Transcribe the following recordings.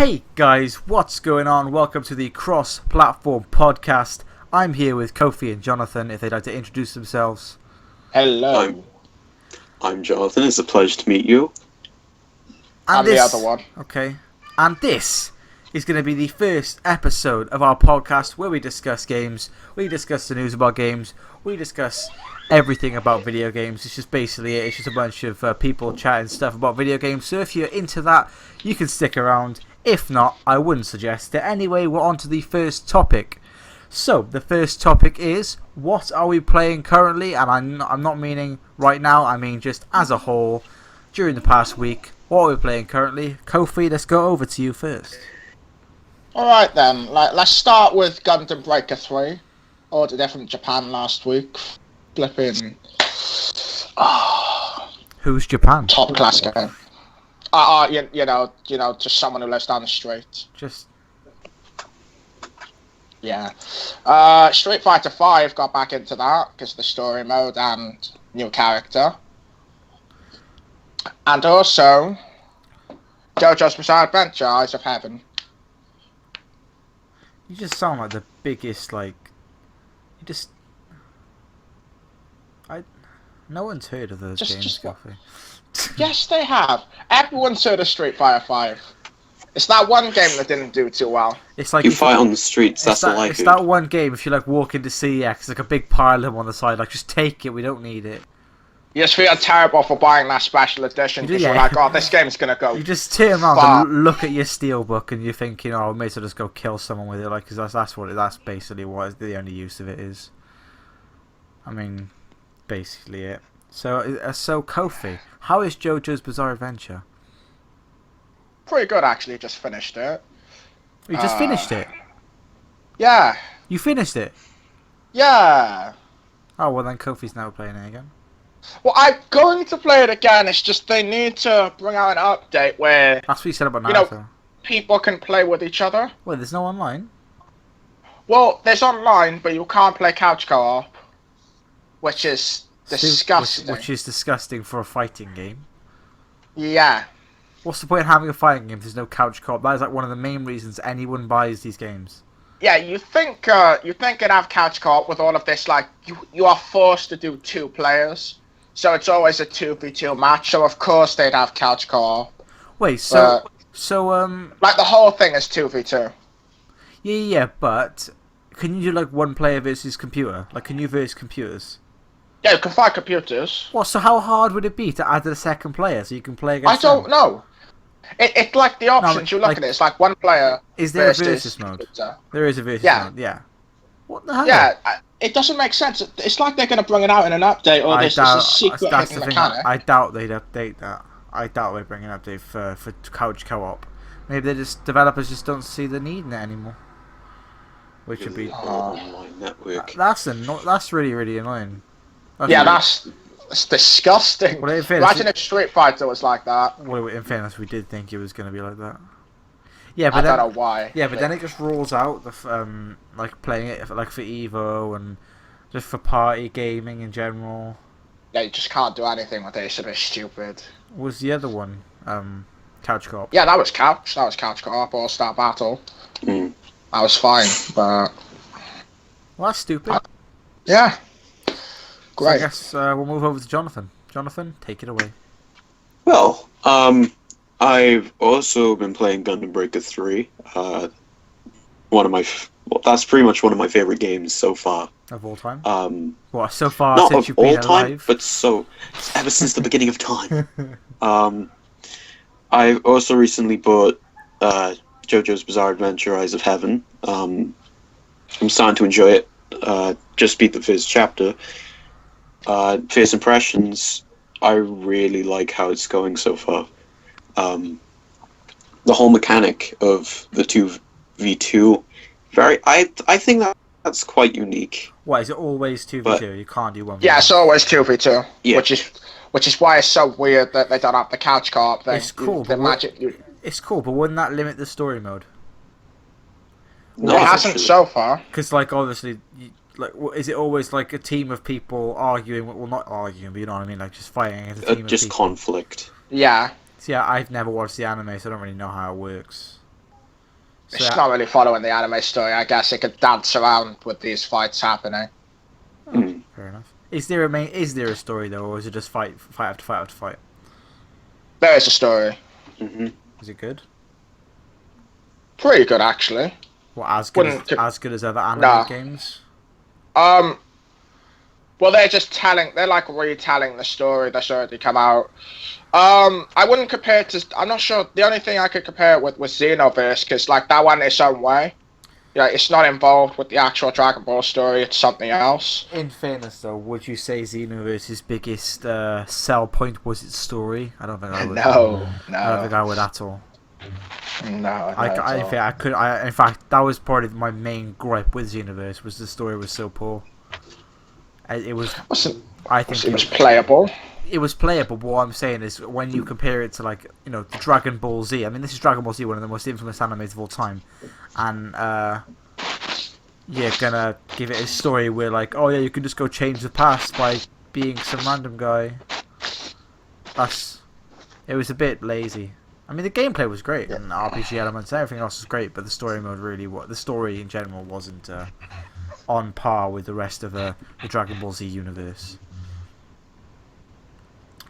Hey guys, what's going on? Welcome to the Cross-Platform Podcast. I'm here with Kofi and Jonathan, if they'd like to introduce themselves. Hello. I'm Jonathan, it's a pleasure to meet you. And the other one. Okay. And this is going to be the first episode of our podcast where we discuss games, we discuss the news about games, we discuss everything about video games. It's just basically it. It's just a bunch of people chatting stuff about video games. So if you're into that, you can stick around. If not, I wouldn't suggest it. Anyway, we're on to the first topic. So, the first topic is, what are we playing currently? And I'm not meaning right now, I mean just as a whole, during the past week. What are we playing currently? Kofi, let's go over to you first. Alright then, let's start with Gundam Breaker 3. Ordered it from Japan last week. Flipping... Who's Japan? Top class game. You know, just someone who lives down the street. Just... Yeah. Street Fighter 5 got back into that, because of the story mode and new character. And also, JoJo's Bizarre Adventure, Eyes of Heaven. You just sound like the biggest, like... You just... No one's heard of those games, Kofi. Yes, they have. Everyone's heard of Street Fighter 5. It's that one game that didn't do too well. It's like you fight on the streets, that's all I It's that one game, if you like walk into CX, it's like a big pile of them on the side, like just take it, we don't need it. You just feel terrible for buying that special edition because you're like, oh, this game's gonna go. You just turn around and look at your steelbook and you're thinking, oh, I may as well just go kill someone with it, like, because that's basically what the only use of it is. I mean, basically it. So Kofi, how is JoJo's Bizarre Adventure? Pretty good, actually. Just finished it. You just finished it? Yeah. You finished it? Yeah. Oh, well then Kofi's now playing it again. Well, I'm going to play it again. It's just they need to bring out an update where... That's what you said about Naruto. People can play with each other. Well, there's no online. Well, there's online, but you can't play couch co-op. Which is disgusting. Which is disgusting for a fighting game. Yeah. What's the point of having a fighting game if there's no couch co-op? That is like one of the main reasons anyone buys these games. Yeah, you think it'd have couch co-op with all of this, like, you are forced to do 2 players. So it's always a 2v2 match, so of course they'd have couch co-op. Wait, so like the whole thing is 2v2. Yeah, but can you do like one player versus computer? Like, can you versus computers? Yeah, you can fight computers. What, so how hard would it be to add a second player so you can play against I don't know. It's like the options you look at it, it's like one player. Is there a versus mode? Computer. There is a versus mode, yeah. What the hell? Yeah, it doesn't make sense. It's like they're going to bring it out in an update, or this is a secret hidden mechanic. I doubt they'd update that. I doubt they'd bring an update for couch co-op. Maybe developers just don't see the need in it anymore. Which would be... online network. That's really, really annoying. That's disgusting. Well, imagine if Street Fighter was like that. Well, in fairness, we did think it was going to be like that. Yeah, but I don't know why. Yeah, but then it just rolls out the like playing it like for Evo and just for party gaming in general. Yeah, you just can't do anything with it. It's a bit stupid. Was the other one couch co-op? Yeah, that was couch. That was couch co-op or Star Battle. Mm. That was fine, but Well, that's stupid. yeah. Great. So I guess we'll move over to Jonathan. Jonathan, take it away. Well, I've also been playing Gundam Breaker 3. That's pretty much one of my favorite games so far. Of all time? Not so far since you've been alive? but ever since the beginning of time. I also recently bought JoJo's Bizarre Adventure, Eyes of Heaven. I'm starting to enjoy it. Just beat the first chapter. First impressions, I really like how it's going so far. The whole mechanic of the 2v2, I think that's quite unique. What, is it always 2v2? You can't do 1v1? Yeah, it's always 2v2. Yeah. Which is why it's so weird that they don't have the couch co-op thing. It's cool, it's cool, but wouldn't that limit the story mode? No, it hasn't so far. Because, like, obviously, is it always like a team of people arguing? Well, not arguing, but you know what I mean, like just fighting as a team of just people. conflict. Yeah. See, I've never watched the anime, so I don't really know how it works. So It's not really following the anime story. I guess it could dance around with these fights happening. fair enough. Is there a story though, or is it just fight after fight after fight? There is a story. Hmm. Is it good? Pretty good, actually. Well, as Wouldn't- good as other anime Nah. games? Um, well, they're like retelling the story that's already come out. I wouldn't compare it to, I'm not sure, the only thing I could compare it with was Xenoverse, because, like, that one its own way. Yeah, it's not involved with the actual Dragon Ball story, it's something else. In fairness, though, would you say Xenoverse's biggest sell point was its story? I don't think I would. No, I don't think I would at all. No, In fact, that was part of my main gripe with Xenoverse, was the story was so poor. It was. I think it was playable. It was playable, but what I'm saying is when you compare it to, like, you know, the Dragon Ball Z. I mean, this is Dragon Ball Z, one of the most infamous animes of all time, and you're gonna give it a story where, like, oh yeah, you can just go change the past by being some random guy. It was a bit lazy. I mean, the gameplay was great, and the RPG elements, everything else was great, but the story mode the story in general wasn't on par with the rest of the Dragon Ball Z universe.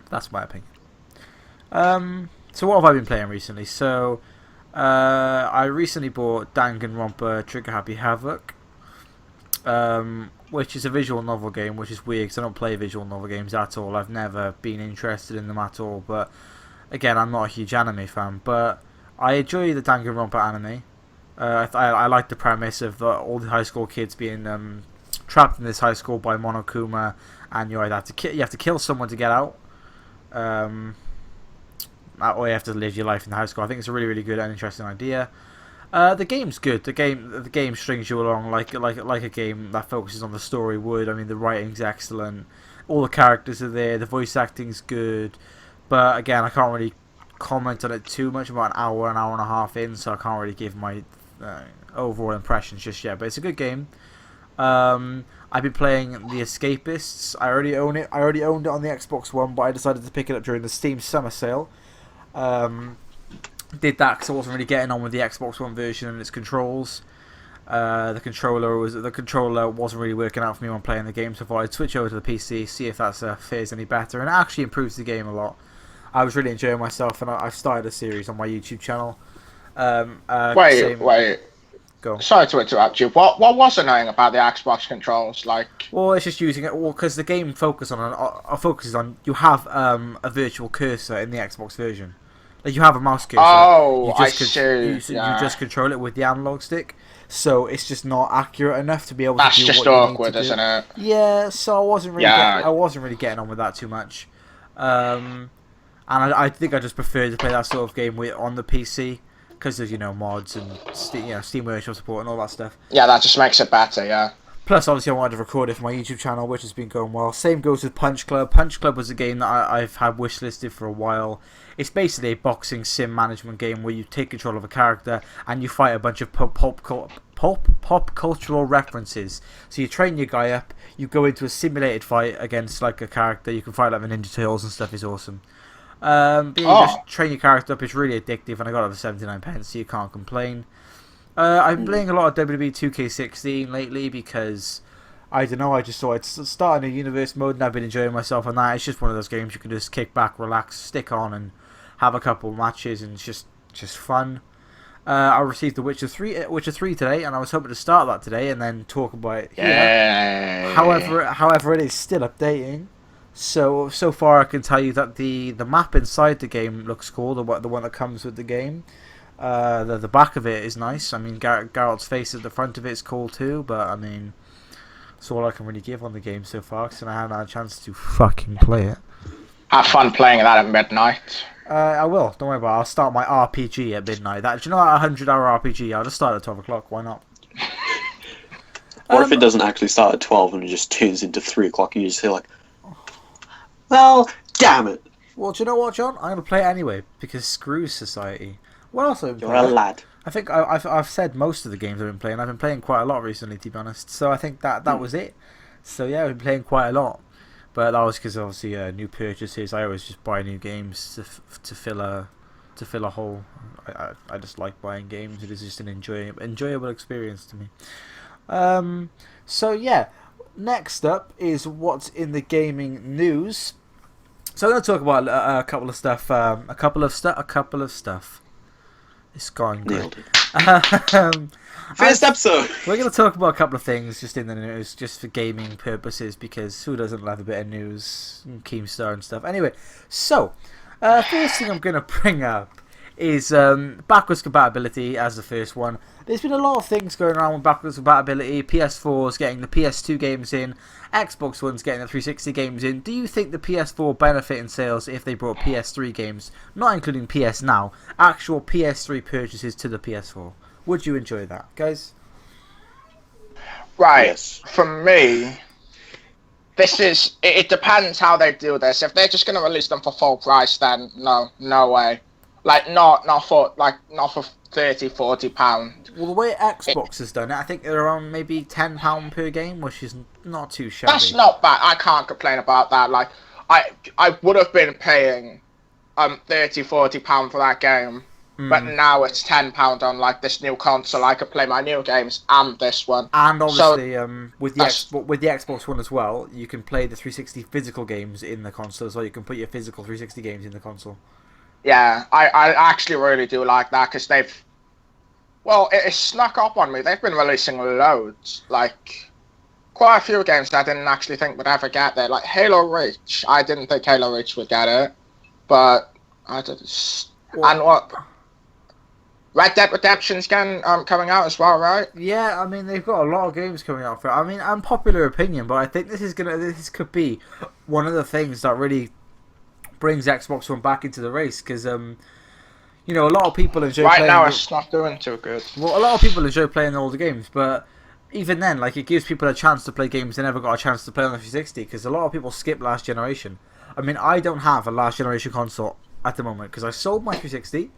That's my opinion. So what have I been playing recently? So, I recently bought Danganronpa Trigger Happy Havoc, which is a visual novel game, which is weird because I don't play visual novel games at all. I've never been interested in them at all, but again, I'm not a huge anime fan, but I enjoy the Danganronpa anime. I like the premise of all the high school kids being trapped in this high school by Monokuma, and you either have to kill someone to get out, or you have to live your life in the high school. I think it's a really, really good and interesting idea. The game's good. The game strings you along like a game that focuses on the story would. I mean, the writing's excellent. All the characters are there. The voice acting's good. But again, I can't really comment on it too much. About an hour and a half in, so I can't really give my overall impressions just yet. But it's a good game. I've been playing The Escapists. I already own it. I already owned it on the Xbox One, but I decided to pick it up during the Steam Summer Sale. Did that because I wasn't really getting on with the Xbox One version and its controls. The controller wasn't really working out for me when playing the game, so I thought I'd switch over to the PC, see if that fares any better, and it actually improves the game a lot. I was really enjoying myself, and I've started a series on my YouTube channel. Wait. Go. Sorry to interrupt you. What was annoying about the Xbox controls? Like, well, it's just using it. Well, because the game focuses on you have a virtual cursor in the Xbox version. Like, you have a mouse cursor. Oh, you just I see. You just control it with the analog stick, so it's just not accurate enough to be able That's to do just what you awkward, need to do. isn't it? Yeah, so I wasn't really getting on with that too much. And I think I just prefer to play that sort of game on the PC because of, mods and Steam Workshop support and all that stuff. Yeah, that just makes it better. Yeah. Plus, obviously, I wanted to record it for my YouTube channel, which has been going well. Same goes with Punch Club. Punch Club was a game that I've had wishlisted for a while. It's basically a boxing sim management game where you take control of a character and you fight a bunch of pop cultural references. So you train your guy up, you go into a simulated fight against like a character. You can fight like the Ninja Turtles and stuff. Is awesome. But you just train your character up. It's really addictive, and I got it for 79p, so you can't complain. I've been playing a lot of WWE 2K16 lately because, I don't know, I just thought I'd start in a universe mode and I've been enjoying myself on that. It's just one of those games you can just kick back, relax, stick on and have a couple of matches, and it's just fun. I received The Witcher 3 today, and I was hoping to start that today and then talk about it here. Yeah. However, it is still updating. So far I can tell you that the map inside the game looks cool, the one that comes with the game. The back of it is nice. I mean, Geralt's face at the front of it is cool too, but I mean, that's all I can really give on the game so far, because I haven't had a chance to fucking play it. Have fun playing that at midnight. I will, don't worry about it. I'll start my RPG at midnight. Do you know that 100-hour RPG? I'll just start at 12 o'clock, why not? Or if it doesn't actually start at 12 and it just turns into 3 o'clock, you just say like, well, damn it. Well, do you know what, John? I'm going to play it anyway, because screw society. What else have I been You're playing? a lad. I think I've said most of the games I've been playing. I've been playing quite a lot recently, to be honest. So I think that was it. So yeah, I've been playing quite a lot. But that was because obviously new purchases. I always just buy new games to fill a to fill a hole. I just like buying games. It is just an enjoyable experience to me. So yeah, next up is what's in the gaming news. So I'm going to talk about a couple of stuff. A couple of stuff. It's gone Nailed good. it. First episode. We're going to talk about a couple of things just in the news, just for gaming purposes, because who doesn't love a bit of news, and Keemstar and stuff. Anyway, so first thing I'm going to bring up is backwards compatibility as the first one. There's been a lot of things going around with backwards compatibility. PS4's getting the PS2 games in, Xbox One's getting the 360 games in. Do you think the PS4 benefit in sales if they brought PS3 games, not including PS Now, actual PS3 purchases to the PS4? Would you enjoy that, guys? Right. Yes. For me, this is. It depends how they do this. If they're just going to release them for full price, then no way. Like not for 30, 40 pound. Well, the way Xbox has done it, I think they're around maybe £10 per game, which is not too shabby. That's not bad. I can't complain about that. Like I would have been paying 30, 40 pound for that game. But now it's £10 on like this new console. I could play my new games and this one. And obviously, with the Xbox One as well, you can play the 360 physical games in the console, so you can put your physical 360 games in the console. Yeah, I actually really do like that because it snuck up on me. They've been releasing loads, like quite a few games that I didn't actually think would ever get there. Like Halo Reach, I didn't think Halo Reach would get it, but I did. And what? Red Dead Redemption's coming out as well, right? Yeah, I mean they've got a lot of games coming out for it. I mean, unpopular opinion, but I think this could be one of the things that really brings Xbox One back into the race because a lot of people enjoy right playing. Now it's not doing too good. Well, a lot of people enjoy playing older games, but even then, like it gives people a chance to play games they never got a chance to play on the 360 because a lot of people skip last generation. I mean, I don't have a last generation console at the moment because I sold my 360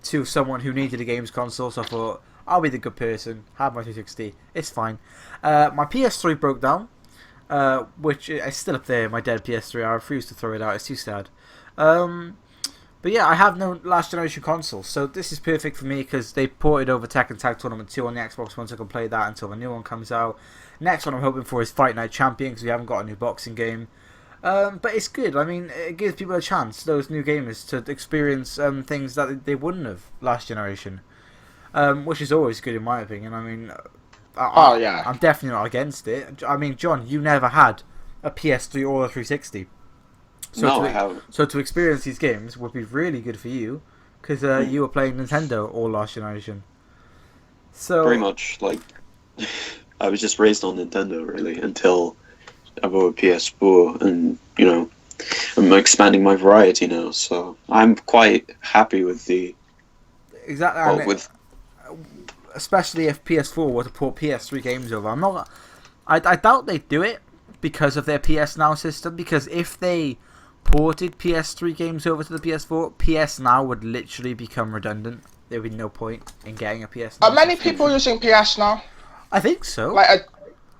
to someone who needed a games console, so I thought I'll be the good person, have my 360, it's fine. My PS3 broke down, which is still up there, my dead PS3. I refuse to throw it out, it's too sad. But yeah, I have no last generation console, so this is perfect for me because they ported over Tekken Tag Tournament 2 on the Xbox One, so I can play that until the new one comes out. Next one I'm hoping for is Fight Night Champion because we haven't got a new boxing game. But it's good. I mean, it gives people a chance, those new gamers, to experience things that they wouldn't have last generation, which is always good in my opinion. I mean, I'm definitely not against it. I mean, John, you never had a PS3 or a 360. No, I haven't. So to experience these games would be really good for you, because you were playing Nintendo all last generation. So very much like I was just raised on Nintendo really until I bought a PS4, and I'm expanding my variety now, so I'm quite happy with the exactly. Especially if PS4 were to port PS3 games over. I doubt they'd do it because of their PS Now system. Because if they ported PS3 games over to the PS4, PS Now would literally become redundant. There would be no point in getting a PS Now. Are many people using PS Now? I think so.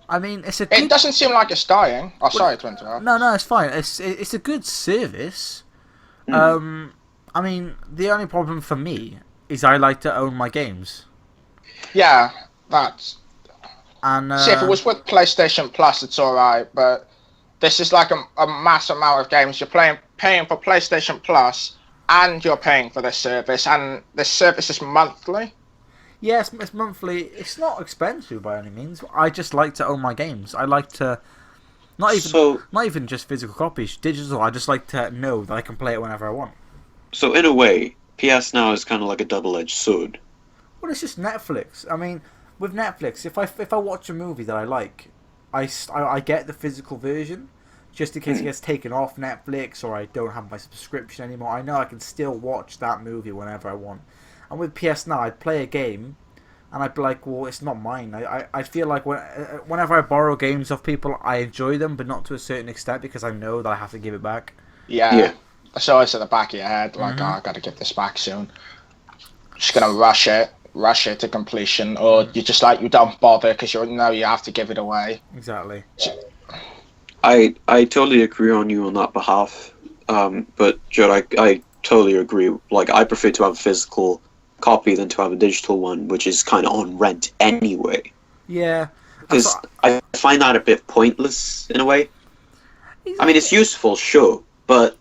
I mean, it's a good... It doesn't seem like it's dying. Oh, sorry to interrupt. No, it's fine. It's a good service. I mean, the only problem for me is I like to own my games. Yeah, that's... And see, if it was with PlayStation Plus, it's alright, but this is like a mass amount of games. You're paying for PlayStation Plus, and you're paying for this service, and this service is monthly. Yes, it's monthly. It's not expensive by any means. I just like to own my games. I like to, not even just physical copies, digital. I just like to know that I can play it whenever I want. So in a way, PS Now is kind of like a double-edged sword. Well, it's just Netflix. I mean, with Netflix, if I watch a movie that I like, I get the physical version, just in case it gets taken off Netflix or I don't have my subscription anymore. I know I can still watch that movie whenever I want. And with PS Now, I'd play a game, and I'd be like, well, it's not mine. I feel like whenever I borrow games off people, I enjoy them, but not to a certain extent, because I know that I have to give it back. Yeah. So it's at the back of your head, like, oh, I gotta give this back soon. Just gonna rush it to completion, or you just you don't bother because you know you have to give it away. Exactly. I totally agree on you on that behalf. But Judd, I totally agree. Like, I prefer to have a physical copy than to have a digital one, which is kind of on rent anyway. Yeah. Because I find that a bit pointless in a way. I mean, it's useful, sure, but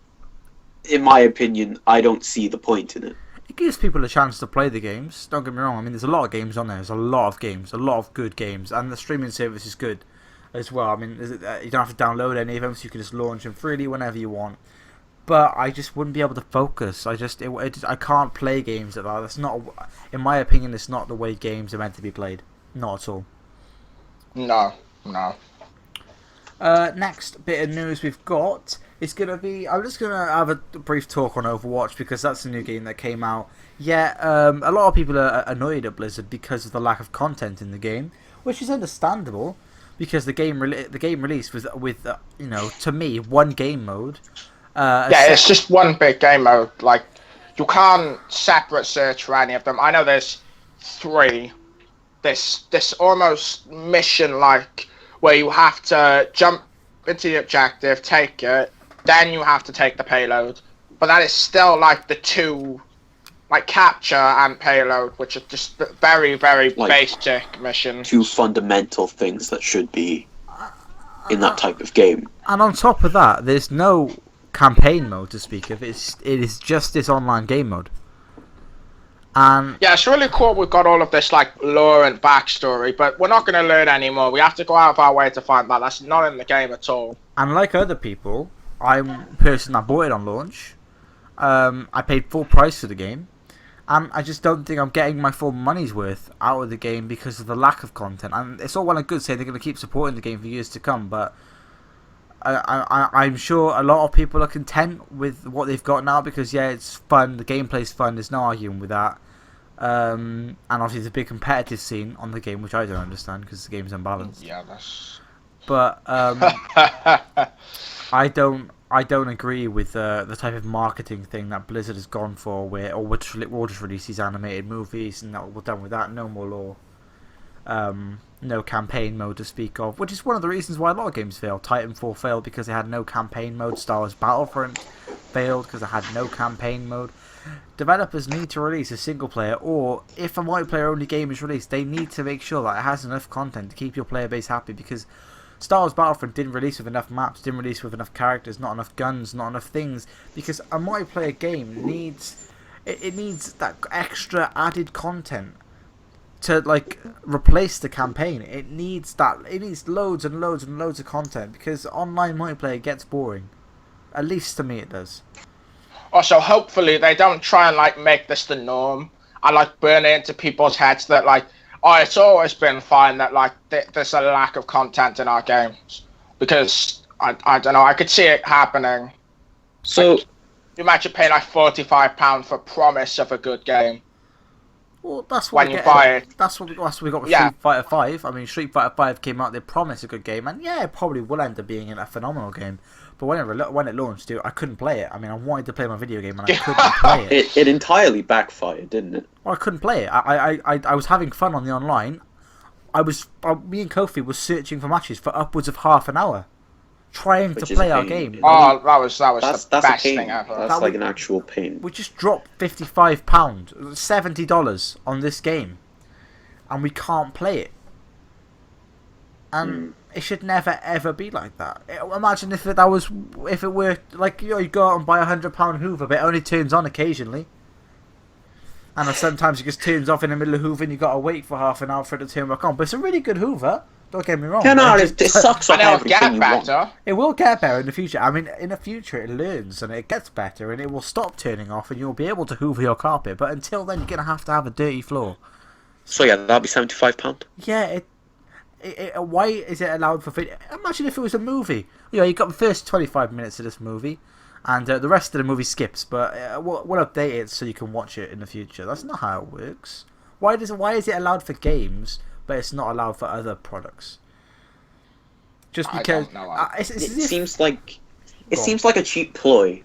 in my opinion, I don't see the point in it. It gives people a chance to play the games. Don't get me wrong. I mean, there's a lot of games on there. There's a lot of games, a lot of good games, and the streaming service is good as well. I mean, you don't have to download any of them, so you can just launch them freely whenever you want. But I just wouldn't be able to focus. I can't play games like that. That's not, in my opinion, it's not the way games are meant to be played. Not at all. No. Next bit of news we've got is going to be... I'm just going to have a brief talk on Overwatch because that's a new game that came out. Yeah, a lot of people are annoyed at Blizzard because of the lack of content in the game, which is understandable because the game released with to me, one game mode. It's just one big game mode. Like, you can't separate search for any of them. I know there's 3. This almost mission-like where you have to jump into the objective, take it, then you have to take the payload. But that is still like the 2, like capture and payload, which are just very, very basic missions. 2 fundamental things that should be in that type of game. And on top of that, there's no campaign mode to speak of. It is just this online game mode. And yeah, it's really cool we've got all of this like lore and backstory, but we're not going to learn anymore. We have to go out of our way to find that. That's not in the game at all. And like other people, I'm a person that bought it on launch. I paid full price for the game. And I just don't think I'm getting my full money's worth out of the game because of the lack of content. And it's all well and good saying they're going to keep supporting the game for years to come, but I'm sure a lot of people are content with what they've got now because, yeah, it's fun, the gameplay's fun, there's no arguing with that. And obviously there's a big competitive scene on the game, which I don't understand because the game's unbalanced. Yeah, that's... But I don't agree with the type of marketing thing that Blizzard has gone for, where we'll just release these animated movies and we're done with that, no more lore. No campaign mode to speak of, which is one of the reasons why a lot of games fail. Titanfall failed because it had no campaign mode. Star Wars Battlefront failed because it had no campaign mode. Developers need to release a single player, or if a multiplayer only game is released, they need to make sure that it has enough content to keep your player base happy, because Star Wars Battlefront didn't release with enough maps, didn't release with enough characters, not enough guns, not enough things, because a multiplayer game needs that extra added content to like replace the campaign. It needs loads and loads and loads of content, because online multiplayer gets boring. At least to me it does. Also, hopefully they don't try and like make this the norm and like burn it into people's heads that like, oh, it's always been fine that like there's a lack of content in our games, because I don't know, I could see it happening. So like, you imagine paying like £45 for promise of a good game. Well, that's what when you buy it. That's what we got with Street Fighter 5. I mean, Street Fighter 5 came out, they promised a good game, and yeah, it probably will end up being a phenomenal game. But when it launched, dude, I couldn't play it. I mean, I wanted to play my video game, and I couldn't play it. It entirely backfired, didn't it? Well, I couldn't play it. I was having fun on the online. Me and Kofi was searching for matches for upwards of half an hour, trying to play our game. Oh, that was the best thing ever. That's like an actual pain. We just dropped £55, $70 on this game, and we can't play it. And it should never ever be like that. Imagine if it were like, you go out and buy £100 Hoover, but it only turns on occasionally. And sometimes it just turns off in the middle of Hoover, and you gotta wait for half an hour for it to turn back on. But it's a really good Hoover. Don't get me wrong. Yeah, no, it sucks on everything you want. It will get better in the future. I mean, in the future it learns and it gets better, and it will stop turning off, and you'll be able to hoover your carpet. But until then, you're gonna have a dirty floor. So yeah, that'll be £75. Yeah. Why is it allowed for video? Imagine if it was a movie. You got the first 25 minutes of this movie, and the rest of the movie skips. But we'll update it so you can watch it in the future. That's not how it works. Why is it allowed for games, but it's not allowed for other products? Just because it seems like a cheap ploy,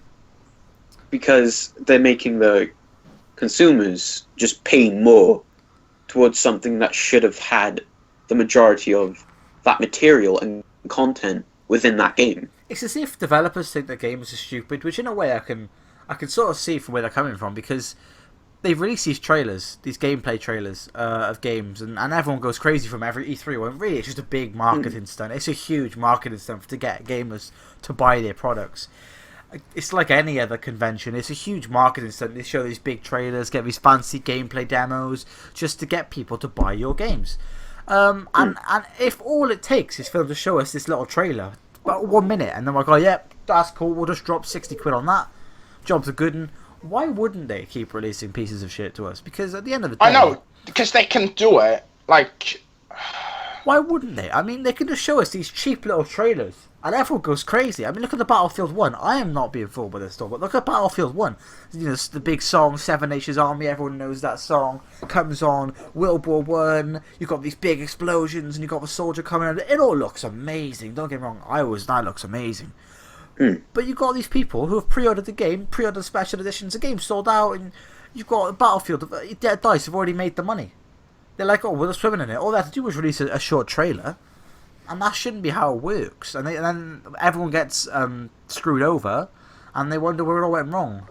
because they're making the consumers just pay more towards something that should have had the majority of that material and content within that game. It's as if developers think that games are stupid, which in a way I I can sort of see from where they're coming from, because they've released these trailers, these gameplay trailers of games, and everyone goes crazy from every E3 one. Really, it's just a big marketing stunt. It's a huge marketing stunt to get gamers to buy their products. It's like any other convention. It's a huge marketing stunt. They show these big trailers, get these fancy gameplay demos, just to get people to buy your games. And if all it takes is for them to show us this little trailer, about 1 minute, and then we're like, yep, that's cool, we'll just drop 60 quid on that. Job's a good one. Why wouldn't they keep releasing pieces of shit to us? Because at the end of the day... I know, because they can do it. Like... Why wouldn't they? I mean, they can just show us these cheap little trailers, and everyone goes crazy. I mean, look at the Battlefield 1. I am not being fooled by this stuff, but look at Battlefield 1. You know, the big song, Seven Nations Army, everyone knows that song. Comes on, World War 1, you've got these big explosions, and you've got the soldier coming out. It all looks amazing, don't get me wrong. That looks amazing. But you've got these people who have pre-ordered the game, pre-ordered special editions, the game's sold out, and you've got Battlefield, Dead Dice have already made the money. They're like, oh, we're swimming in it. All they have to do was release a short trailer, and that shouldn't be how it works. And then everyone gets screwed over, and they wonder where it all went wrong.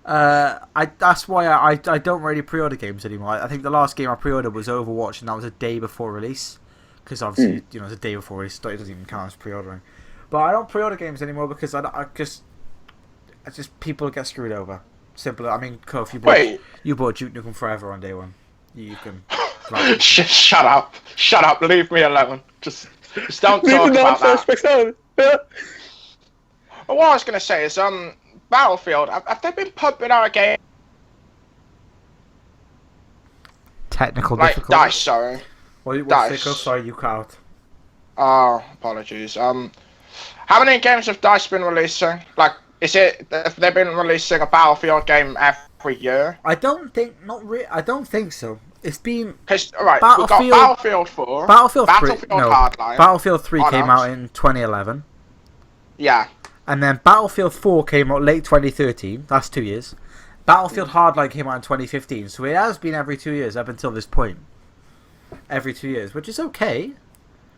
That's why I don't really pre-order games anymore. I think the last game I pre-ordered was Overwatch, and that was a day before release. Because obviously, you know, it's a day before release, so it doesn't even count as pre-ordering. But I don't pre-order games anymore because I just people get screwed over. Simple. I mean, Kof, you bought Duke Nukem Forever on day one. You can. Shut up! Shut up! Leave me alone. Just don't talk about that. But what I was gonna say is, Battlefield. Have they been pumping out a game? Technical like difficulty. Dice, sorry. What's Dice. it? Sorry, you cut out. Oh, apologies. How many games have Dice been releasing? Like, have they been releasing a Battlefield game every year? I don't think so. It's been because we've got Battlefield 4, Battlefield 3, Hardline. Battlefield 3 came out in 2011. Yeah. And then Battlefield 4 came out late 2013. That's 2 years. Battlefield Hardline came out in 2015. So it has been every 2 years up until this point. Every 2 years, which is okay.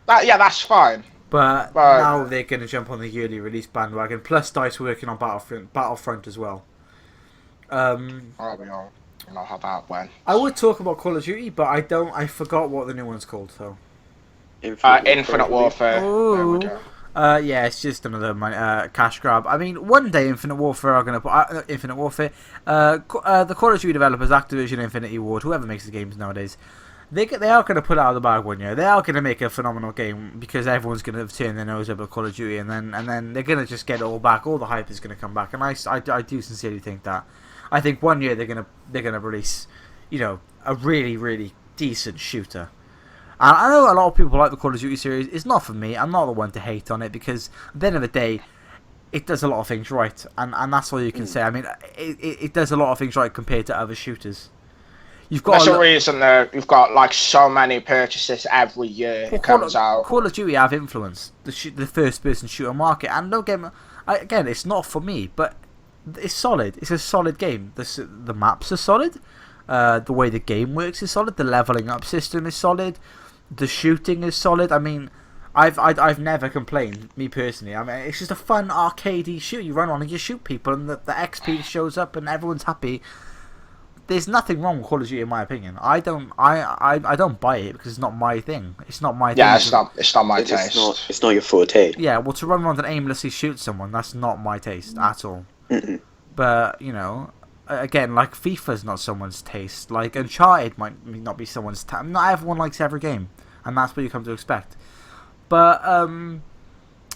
That's fine. But now they're going to jump on the yearly release bandwagon. Plus, DICE working on Battlefront as well. We know how that went. I would talk about Call of Duty, but I forgot what the new one's called. So, Infinite Warfare. There we go. Yeah, it's just another cash grab. I mean, one day Infinite Warfare are going to put Infinite Warfare. The Call of Duty developers, Activision, Infinity Ward, whoever makes the games nowadays, they are going to put it out of the bag one year. They are going to make a phenomenal game because everyone's going to turn their nose up at Call of Duty, and then they're going to just get it all back. All the hype is going to come back, and I do sincerely think that. I think one year they're gonna release, you know, a really, really decent shooter. And I know a lot of people like the Call of Duty series. It's not for me. I'm not the one to hate on it because at the end of the day, it does a lot of things right, and that's all you can say. I mean, it does a lot of things right compared to other shooters. There's a reason that you've got like so many purchases every year it comes out. Call of Duty have influenced the first-person shooter market, and don't get me, again, it's not for me, but it's solid. It's a solid game. The maps are solid. The way the game works is solid. The leveling up system is solid. The shooting is solid. I mean, I've never complained, me personally. I mean, it's just a fun arcadey shoot. You run on and you shoot people, and the XP shows up, and everyone's happy. There's nothing wrong with Call of Duty in my opinion. I don't buy it because it's not my thing. It's not my thing. Yeah, it's not my taste. It's not your forte. Yeah, well, to run around and aimlessly shoot someone, that's not my taste at all. But, you know, again, like FIFA's not someone's taste. Like Uncharted might not be someone's taste. Not everyone likes every game, and that's what you come to expect. But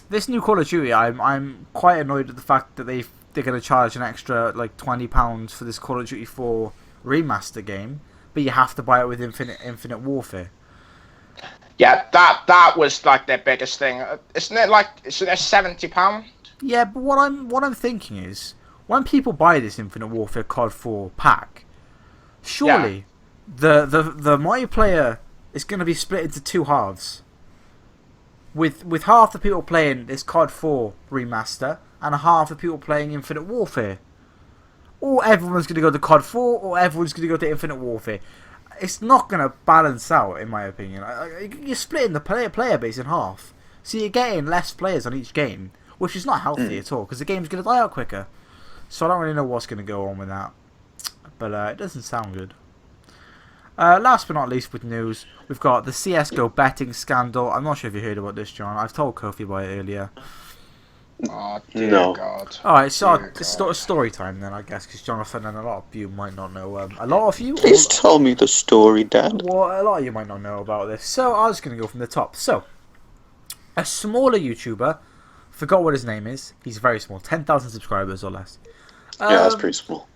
this new Call of Duty, I'm quite annoyed at the fact that they're going to charge an extra like £20 for this Call of Duty 4 remaster game, but you have to buy it with Infinite Warfare. Yeah, that was like their biggest thing. Isn't it like £70? Yeah, but what I'm thinking is, when people buy this Infinite Warfare COD 4 pack, surely the multiplayer is going to be split into two halves. With half the people playing this COD 4 remaster and half the people playing Infinite Warfare. Or everyone's going to go to COD 4 or everyone's going to go to Infinite Warfare. It's not going to balance out, in my opinion. You're splitting the player base in half. So you're getting less players on each game, which is not healthy at all, because the game's going to die out quicker. So I don't really know what's going to go on with that. But it doesn't sound good. Last but not least with news, we've got the CSGO betting scandal. I'm not sure if you heard about this, John. I've told Kofi about it earlier. Oh, dear No. God. Alright, so Dear it's God. story time then, I guess, because Jonathan and a lot of you might not know. A lot of you? Please tell me the story, Dad. Well, a lot of you might not know about this. So I was going to go from the top. So, a smaller YouTuber, forgot what his name is. He's very small, 10,000 subscribers or less. Yeah, that's pretty small.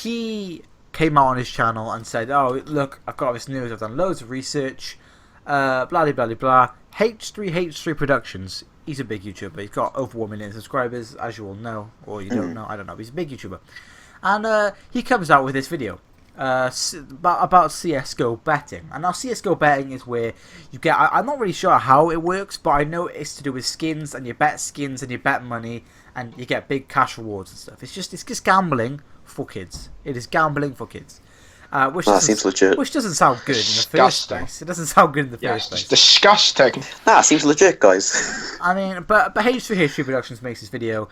He came out on his channel and said, "Oh, look, I've got this news. I've done loads of research. Blah blah blah blah. H3 Productions. He's a big YouTuber. He's got over 1 million subscribers, as you all know, or you don't know. I don't know. He's a big YouTuber, and he comes out with this video about CS:GO betting. And now CS:GO betting is where you get. I'm not really sure how it works, but I know it's to do with skins, and you bet skins and you bet money, and you get big cash rewards and stuff. It's just gambling for kids. It is gambling for kids. Which seems legit. Which doesn't sound good in the first Disgusting. place. It doesn't sound good in the Yeah, first it's place. disgusting. Seems legit, guys. I mean, but H3 Productions makes this video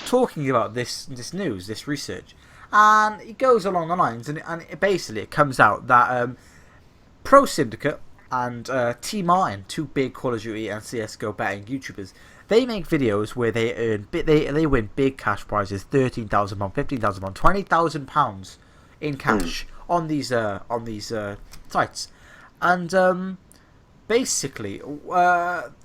talking about this news, this research, and it goes along the lines, and basically it comes out that Pro Syndicate and Team Iron, two big Call of Duty and CS:GO betting YouTubers, they make videos where they earn they win big cash prizes, £13,000, £15,000, £20,000 in cash on these sites, and basically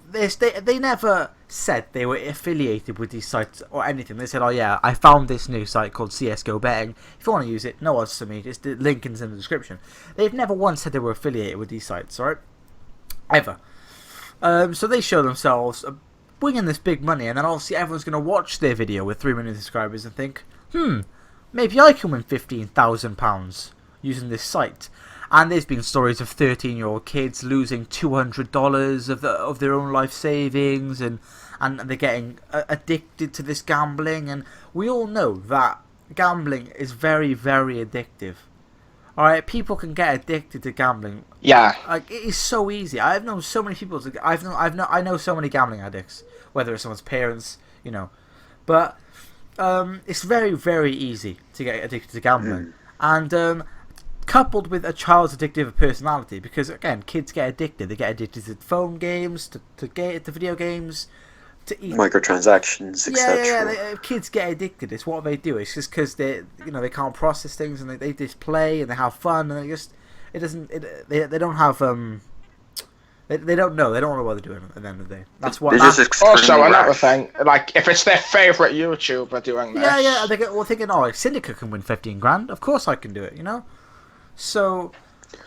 they never said they were affiliated with these sites or anything. They said, "Oh yeah, I found this new site called CS:GO betting. If you want to use it, no odds to me. Just the link is in the description." They've never once said they were affiliated with these sites, right? Ever. So they show themselves winning this big money, and then obviously everyone's going to watch their video with 3 million subscribers and think, maybe I can win £15,000 using this site. And there's been stories of 13-year-old kids losing $200 of their own life savings, and they're getting addicted to this gambling. And we all know that gambling is very, very addictive. All right, people can get addicted to gambling. Yeah. Like, it is so easy. I've known so many people. I know so many gambling addicts, whether it's someone's parents, you know, but it's very, very easy to get addicted to gambling, and coupled with a child's addictive personality, because again, kids get addicted. They get addicted to phone games, to video games, to eat. Microtransactions, etc. Yeah. Kids get addicted. It's what they do. It's just because they can't process things, and they just play and they have fun, and they don't have they don't know what they're doing at the end of the day. That's what. Also, another thing, like if it's their favorite YouTuber doing this. Yeah. They get thinking, oh, Syndicate can win 15 grand. Of course, I can do it. You know. So.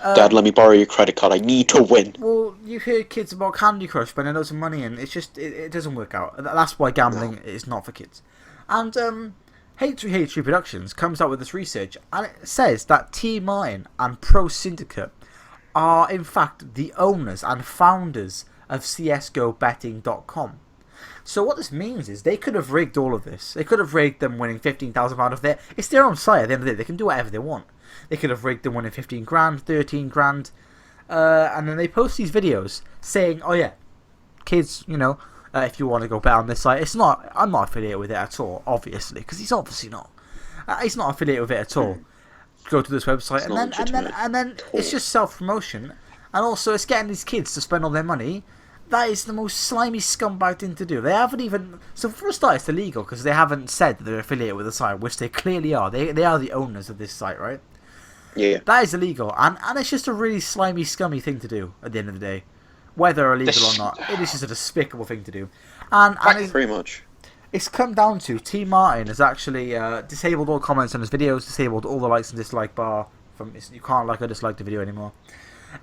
Dad, let me borrow your credit card. I need to win. Well, you hear kids about Candy Crush spending loads of money, and it's just it doesn't work out. That's why gambling is not for kids. And H3 Productions comes out with this research, and it says that Team Iron and Pro Syndicate are in fact the owners and founders of CSGObetting.com. So what this means is they could have rigged all of this. They could have rigged them winning £15,000 of their. It's their own site at the end of the day. They can do whatever they want. They could have rigged them winning 15 grand, 13 grand, and then they post these videos saying, "Oh yeah, kids, if you want to go bet on this site, it's not. I'm not affiliated with it at all, obviously, because he's obviously not. He's not affiliated with it at all. Go to this website, and then it's just self-promotion, and also it's getting these kids to spend all their money." That is the most slimy scumbag thing to do. They haven't even... So for a start, it's illegal because they haven't said that they're affiliated with the site, which they clearly are. They are the owners of this site, right? Yeah. That is illegal, and it's just a really slimy, scummy thing to do at the end of the day. Whether illegal or not, it is just a despicable thing to do. And pretty much. It's come down to T. Martin has actually disabled all comments on his videos, disabled all the likes and dislike bar. You can't like or dislike the video anymore.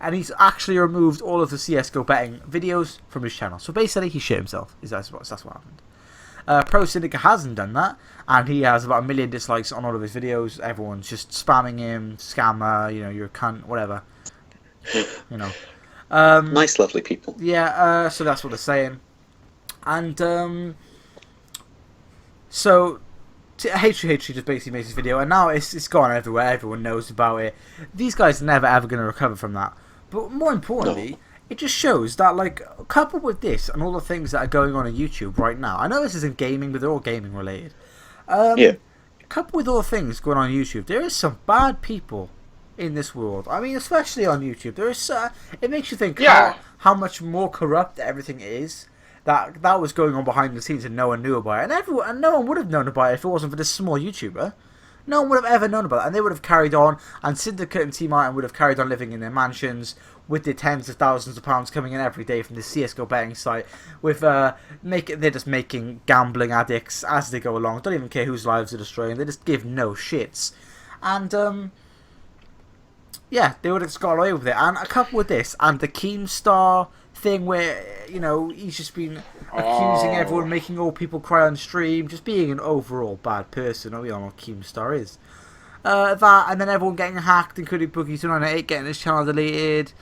And he's actually removed all of the CS:GO betting videos from his channel. So basically, he shit himself. That's what happened. Pro Syndicate hasn't done that, and he has about 1 million dislikes on all of his videos. Everyone's just spamming him, scammer, you're a cunt, whatever. Nice, lovely people. Yeah. So that's what they're saying, and so H3 just basically makes this video, and now it's gone everywhere. Everyone knows about it. These guys are never ever going to recover from that. But more importantly, it just shows that, like, coupled with this and all the things that are going on YouTube right now, I know this isn't gaming, but they're all gaming related. Yeah. Coupled with all the things going on YouTube, there is some bad people in this world. I mean, especially on YouTube, there is. It makes you think how much more corrupt everything is. That was going on behind the scenes and no one knew about it, and no one would have known about it if it wasn't for this small YouTuber. No one would have ever known about it, and they would have carried on, and Syndicate and Team Martin would have carried on living in their mansions with the tens of thousands of pounds coming in every day from the CS:GO betting site. With they're just making gambling addicts as they go along. Don't even care whose lives they're destroying. They just give no shits, and yeah, they would have got away with it. And a couple with this and the Keemstar thing where, you know, he's just been accusing everyone, making all people cry on stream, just being an overall bad person. We all know what Keemstar is. That, and then everyone getting hacked, including Boogie298 getting his channel deleted,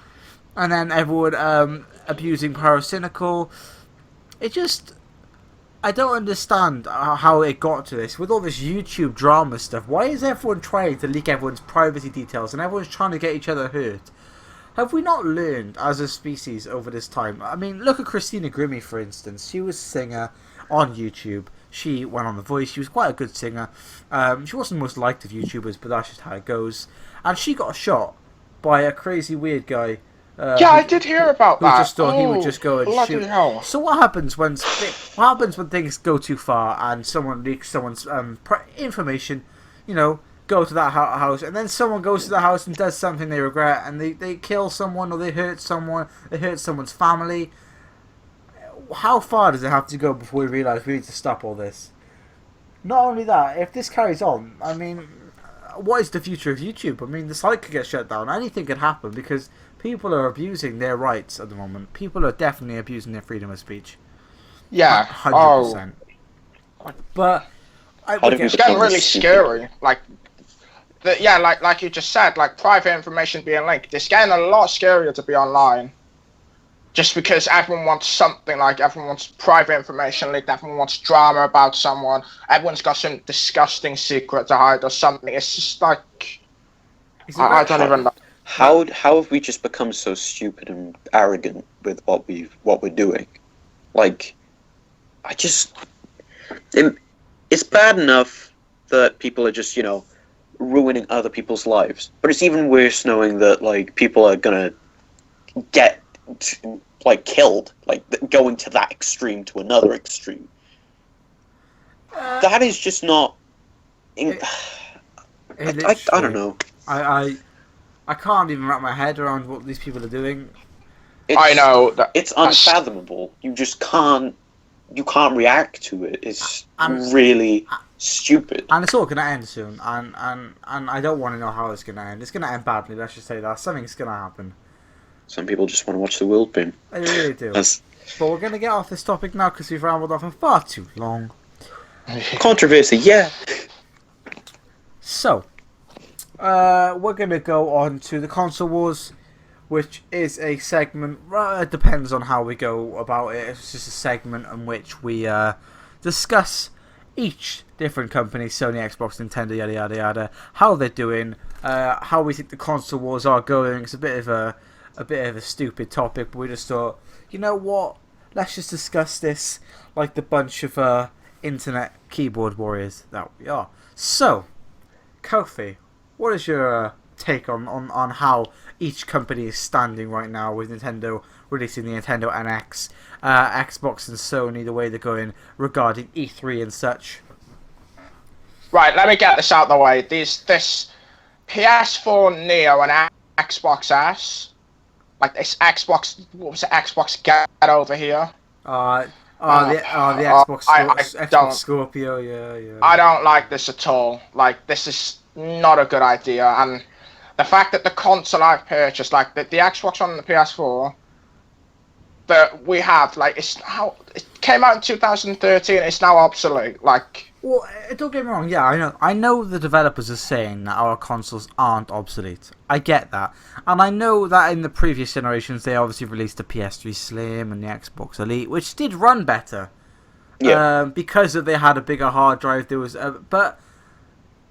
and then everyone abusing Pyrocynical. It just... I don't understand how it got to this. With all this YouTube drama stuff, why is everyone trying to leak everyone's privacy details and everyone's trying to get each other hurt? Have we not learned as a species over this time? I mean, look at Christina Grimmie, for instance. She was a singer on YouTube. She went on The Voice. She was quite a good singer. She wasn't the most liked of YouTubers, but that's just how it goes. And she got shot by a crazy weird guy. I did hear about that. Just thought he would just go and shoot. Hell. So what happens when things go too far and someone leaks someone's information? You know, go to that house, and then someone goes to the house and does something they regret, and they kill someone or they hurt someone. They hurt someone's family. How far does it have to go before we realise we need to stop all this? Not only that, if this carries on, I mean, what is the future of YouTube? I mean, the site could get shut down. Anything could happen because people are abusing their rights at the moment. People are definitely abusing their freedom of speech. Yeah, 100%. But it's getting really scary. Like you just said, like private information being linked. It's getting a lot scarier to be online. Just because everyone wants something, like everyone wants private information leaked, everyone wants drama about someone, everyone's got some disgusting secret to hide or something. It's just like I don't even know. How have we just become so stupid and arrogant with what we're doing? Like, it's bad enough that people are just, you know, ruining other people's lives, but it's even worse knowing that like people are gonna get like killed, like going to that extreme to another extreme. That is just not. I don't know. I can't even wrap my head around what these people are doing. I know that it's unfathomable. You just can't. You can't react to it. It's really stupid. And it's all gonna end soon. And I don't want to know how it's gonna end. It's gonna end badly. Let's just say that something's gonna happen. Some people just want to watch the world burn. They really do. But we're gonna get off this topic now because we've rambled on for far too long. Controversy, yeah. So, we're going to go on to the console wars, which is a segment. It depends on how we go about it. It's just a segment in which we discuss each different company, Sony, Xbox, Nintendo, yada yada yada, how they're doing, how we think the console wars are going. It's a bit of a stupid topic, but we just thought, you know what? Let's just discuss this like the bunch of internet keyboard warriors that we are. So, Kofi, what is your take on how each company is standing right now with Nintendo releasing the Nintendo NX, Xbox and Sony, the way they're going regarding E3 and such? Right, let me get this out of the way. This PS4 Neo and Xbox S, like this Xbox, what was it, Xbox Get over here? The Xbox, Xbox Scorpio, yeah. I don't like this at all. Like, this is not a good idea, and the fact that the console I've purchased, like the Xbox One and the PS4 that we have, like it came out in 2013, it's now obsolete. Like, well, don't get me wrong. Yeah, I know the developers are saying that our consoles aren't obsolete. I get that, and I know that in the previous generations they obviously released the PS3 Slim and the Xbox Elite, which did run better. Yeah. Because they had a bigger hard drive. There was, but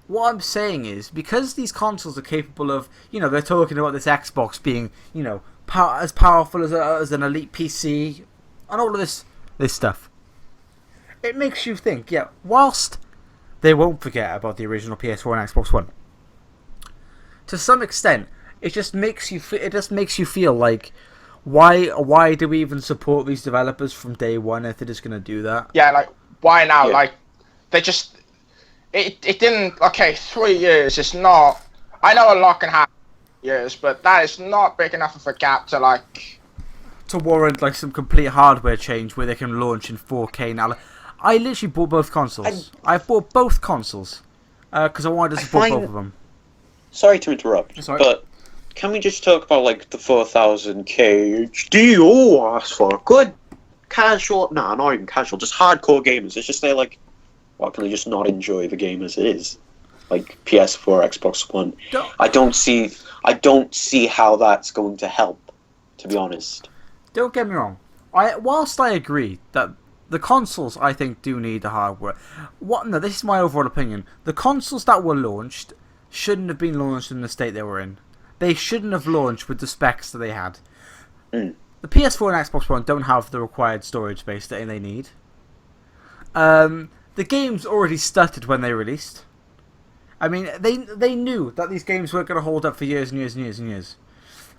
what I'm saying is, because these consoles are capable of, they're talking about this Xbox being, as powerful as an Elite PC, and all of this stuff. It makes you think, whilst they won't forget about the original PS4 and Xbox One. To some extent, it just makes you feel like, why do we even support these developers from day one if they're just gonna do that? Yeah, like why now? Yeah. Like they just it didn't. Okay, 3 years is not. I know a lot can happen in years, but that is not big enough of a gap to like. To warrant like some complete hardware change where they can launch in 4K now. I literally bought both consoles. I bought both consoles because I wanted to support both of them. Sorry to interrupt, Sorry. but can we just talk about like the 4000K HD? Oh, that's for good casual. Nah, not even casual. Just hardcore gamers. It's just they're like, why can they just not enjoy the game as it is? Like PS4, Xbox One. I don't see how that's going to help. To be honest. Don't get me wrong. Whilst I agree that the consoles, I think, do need the hardware. No, this is my overall opinion. The consoles that were launched shouldn't have been launched in the state they were in. They shouldn't have launched with the specs that they had. Mm. The PS4 and Xbox One don't have the required storage space that they need. The games already stuttered when they released. I mean, they knew that these games weren't going to hold up for years and years and years and years.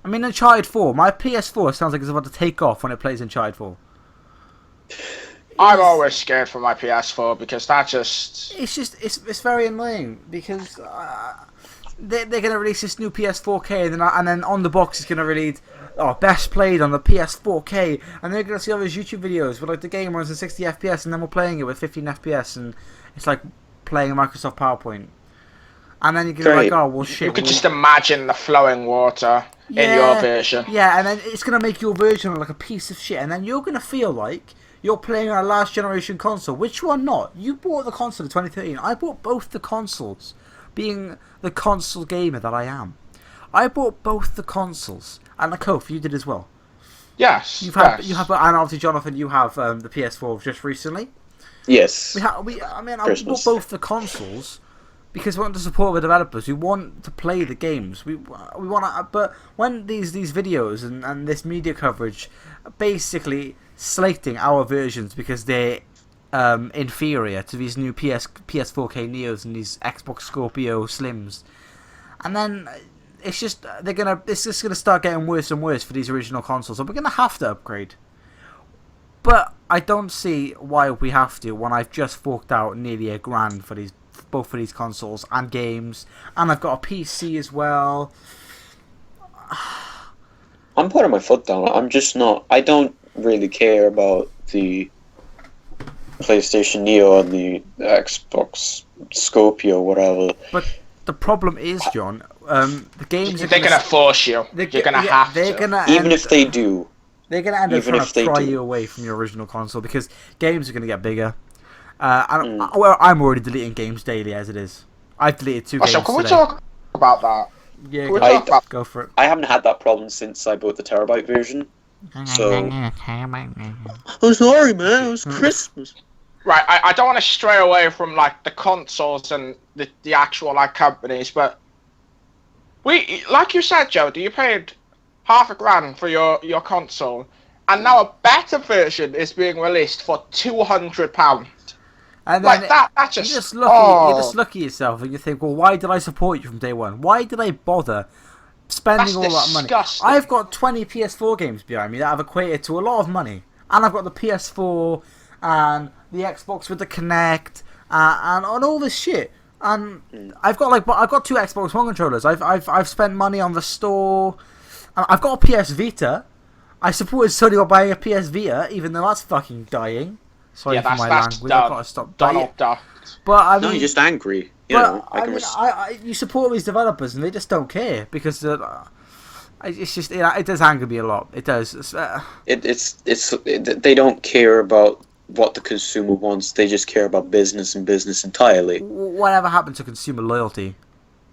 I mean, Uncharted 4, my PS4 sounds like it's about to take off when it plays Uncharted 4. I'm always scared for my PS4 because that just. It's very annoying because they're going to release this new PS4K and then on the box it's going to read, best played on the PS4K, and they're going to see all those YouTube videos where like the game runs in 60 FPS and then we're playing it with 15 FPS and it's like playing a Microsoft PowerPoint. And then you're going to be like, oh, well, shit. You could just imagine the flowing water in your version. Yeah, and then it's going to make your version look like a piece of shit. And then you're going to feel like you're playing on a last generation console, which you are not. You bought the console in 2013. I bought both the consoles, being the console gamer that I am. I bought both the consoles. And Kof, you did as well. Yes. You have, and obviously, Jonathan, you have the PS4 just recently. Yes. I bought both the consoles. Because we want to support the developers, we want to play the games. We want to, but when these videos and this media coverage, basically slating our versions because they're inferior to these new PS4K Neos and these Xbox Scorpio Slims, and then it's just gonna start getting worse and worse for these original consoles. So we're gonna have to upgrade. But I don't see why we have to when I've just forked out nearly $1,000 for both of these consoles and games, and I've got a PC as well. I'm putting my foot down. I'm just not. I don't really care about the PlayStation Neo and the Xbox Scorpio, whatever. But the problem is, John, the games they're gonna force you. You're gonna have to. Even if they do. They're gonna end up trying to pry you away from your original console because games are gonna get bigger. I'm already deleting games daily as it is. I've deleted 2 games So can we today. talk about that? Yeah, go for it. I haven't had that problem since I bought the terabyte version. So I'm sorry, man. It was Christmas. Right, I don't want to stray away from like the consoles and the actual like companies, but like you said, Joe, you paid $1,000 for your console, and now a better version is being released for £200. And then like that's just you just look at yourself and you think, well, why did I support you from day one? Why did I bother spending all that money? I've got 20 PS4 games behind me that have equated to a lot of money, and I've got the PS4 and the Xbox with the Kinect and all this shit. And I've got 2 Xbox One controllers. I've spent money on the store. I've got a PS Vita. I supported Sony by buying a PS Vita, even though that's fucking dying. Sorry for my language. I've got to stop. Donald Duck. But I mean, you're just angry. You support these developers and they just don't care because it's just it does anger me a lot. It does. They don't care about what the consumer wants. They just care about business and business entirely. Whatever happened to consumer loyalty?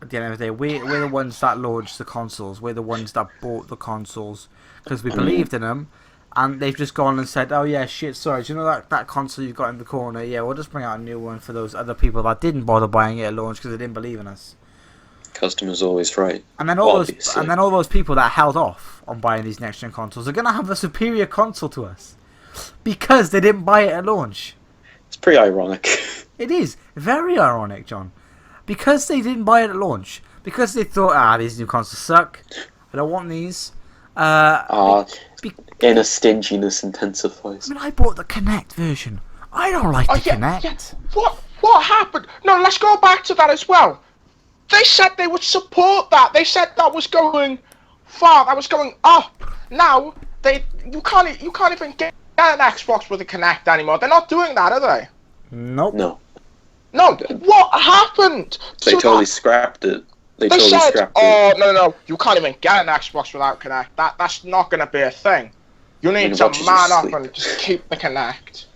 At the end of the day, we're the ones that launched the consoles. We're the ones that bought the consoles because we believed in them. And they've just gone and said, oh yeah, shit, sorry, do you know that console you've got in the corner? Yeah, we'll just bring out a new one for those other people that didn't bother buying it at launch because they didn't believe in us. Customer's always right. And then all those people that held off on buying these next gen consoles are gonna have a superior console to us because they didn't buy it at launch. It's pretty ironic. It is very ironic, John, because they didn't buy it at launch, because they thought, these new consoles suck. I don't want these. Inner stinginess intensifies. I mean, I bought the Kinect version. I don't like the Kinect. Yeah. What happened? No, let's go back to that as well. They said they would support that. They said that was going far. That was going up. Now you can't even get an Xbox with a Kinect anymore. They're not doing that, are they? Nope. No. No. What happened? They totally scrapped it. They totally said, scrapped it. No. You can't even get an Xbox without Kinect. That's not going to be a thing. You need to watch man you up sleep. and just keep the Kinect.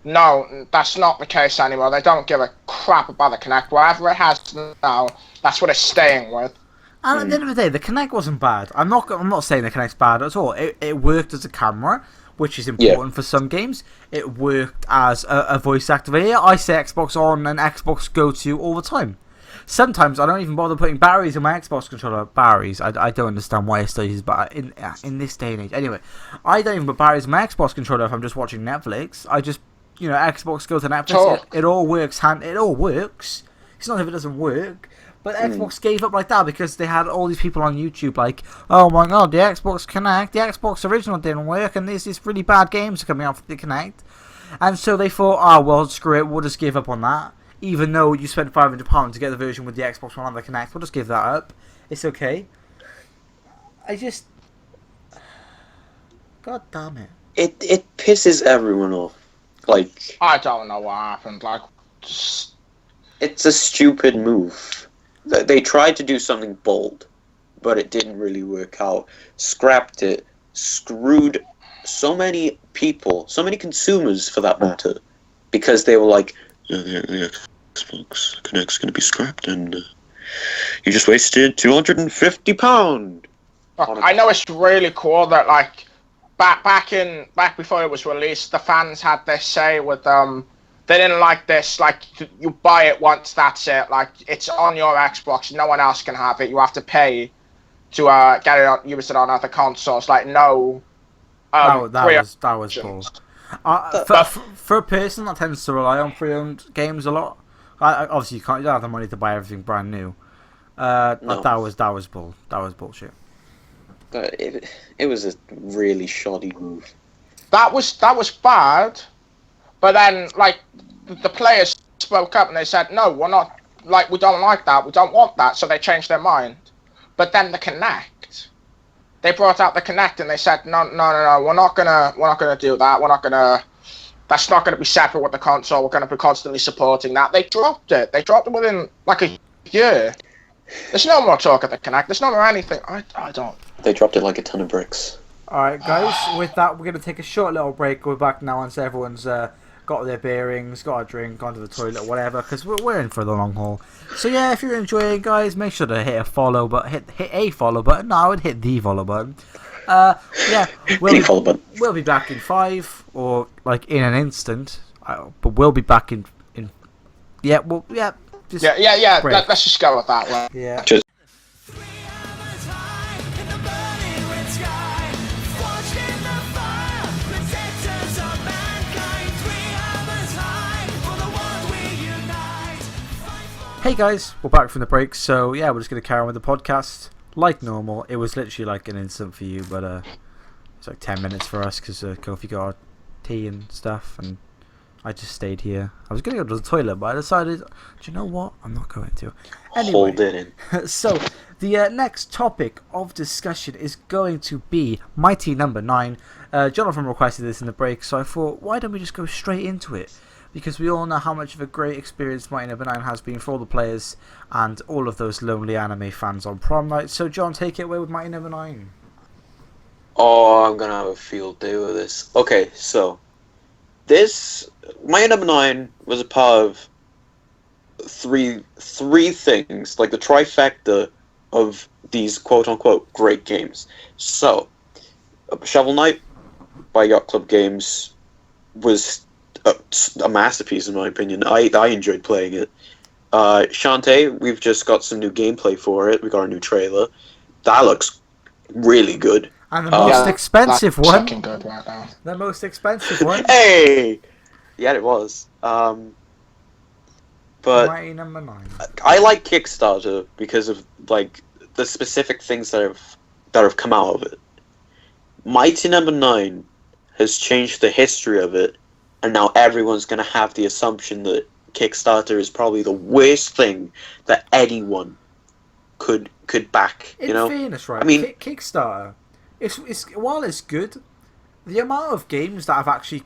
No, that's not the case anymore. They don't give a crap about the Kinect. Whatever it has now, that's what it's staying with. And at the end of the day, the Kinect wasn't bad. I'm not saying the Kinect's bad at all. It worked as a camera, which is important for some games. It worked as a voice activator. I say Xbox on and Xbox go to all the time. Sometimes I don't even bother putting batteries in my Xbox controller. Batteries, I don't understand why it still uses batteries in this day and age. Anyway, I don't even put batteries in my Xbox controller if I'm just watching Netflix. I just, Xbox go to Netflix. It all works. It all works. It's not if it doesn't work. But Xbox gave up like that because they had all these people on YouTube like, oh my god, the Xbox Kinect, the Xbox original didn't work, and there's these really bad games coming out for the Kinect. And so they thought, well, screw it, we'll just give up on that. Even though you spent £500 to get the version with the Xbox One and the Kinect, we'll just give that up. It's okay. God damn it. It pisses everyone off. Like, I don't know what happened. it's a stupid move. They tried to do something bold, but it didn't really work out. Scrapped it, screwed so many people, so many consumers for that matter, because they were like, the Xbox Kinect's going to be scrapped, and you just wasted £250. I know it's really cool that back before it was released, the fans had this say with they didn't like this, you buy it once, that's it, it's on your Xbox, no one else can have it, you have to pay to get it use it on other consoles, no. That was cool. For a person that tends to rely on pre-owned games a lot, obviously you don't have the money to buy everything brand new. No. That was bullshit. But it was a really shoddy move. That was bad, but then the players spoke up and they said, no, we're not, we don't like that, we don't want that, so they changed their mind. But then the Kinect, they brought out the Kinect and they said, no, we're not gonna do that, that's not gonna be separate with the console, we're gonna be constantly supporting that. They dropped it within a year. There's no more talk of the Kinect, there's no more anything, I don't. They dropped it like a ton of bricks. Alright guys, with that we're going to take a short little break. We're back now once everyone's got their bearings, got a drink, gone to the toilet, whatever, because we're in for the long haul. So yeah, if you're enjoying, guys, make sure to hit a follow button. Hit a follow button. No, I would hit the follow button. Yeah, we'll be back in 5 or in an instant. But we'll be back in yeah. Let's just go with that one. Yeah. Just Hey guys, we're back from the break, so yeah, we're just going to carry on with the podcast like normal. It was literally an instant for you, but it's 10 minutes for us because Kofi got our tea and stuff, and I just stayed here. I was going to go to the toilet, but I decided, do you know what? I'm not going to. Anyway, hold it in. So, the next topic of discussion is going to be Mighty Number 9. Jonathan requested this in the break, so I thought, why don't we just go straight into it? Because we all know how much of a great experience Mighty Number 9 has been for all the players and all of those lonely anime fans on prom night. So, John, take it away with Mighty Number 9. Oh, I'm gonna have a field day with this. Okay, so this Mighty Number 9 was a part of three things, the trifecta of these quote-unquote great games. So, Shovel Knight by Yacht Club Games was a masterpiece in my opinion. I enjoyed playing it. Shantae, we've just got some new gameplay for it. We got a new trailer. That looks really good. And the most expensive one. Good right now. The most expensive one. Hey! Yeah, it was. But Mighty number 9. I like Kickstarter because of like the specific things that have come out of it. Mighty number 9 has changed the history of it, and now everyone's gonna have the assumption that Kickstarter is probably the worst thing that anyone could back. In You know, fairness, right? I mean, Kickstarter, it's while it's good, the amount of games that have actually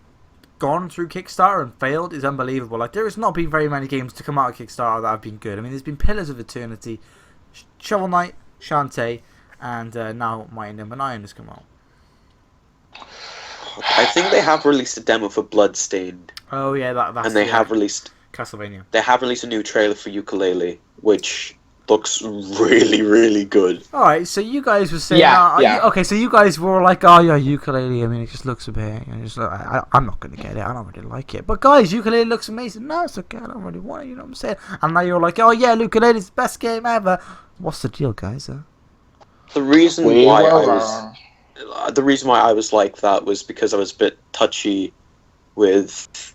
gone through Kickstarter and failed is unbelievable. Like, there has not been very many games to come out of Kickstarter that have been good. I mean, there's been Pillars of Eternity, Shovel Knight, Shantae, and now Mighty number 9 has come out. I think they have released a demo for Bloodstained, Oh yeah, that's and they have released Castlevania. a new trailer for Ukulele, which looks really, really good. Alright, so you guys were saying... Yeah. Okay, so you guys were like, oh yeah, Ukulele, I mean, it just looks a bit... I'm not going to get it, I don't really like it. But guys, Ukulele looks amazing. No, it's okay, I don't really want it, you know what I'm saying? And now you're like, oh yeah, Ukulele's the best game ever. What's the deal, guys? The reason why I was like that was because I was a bit touchy with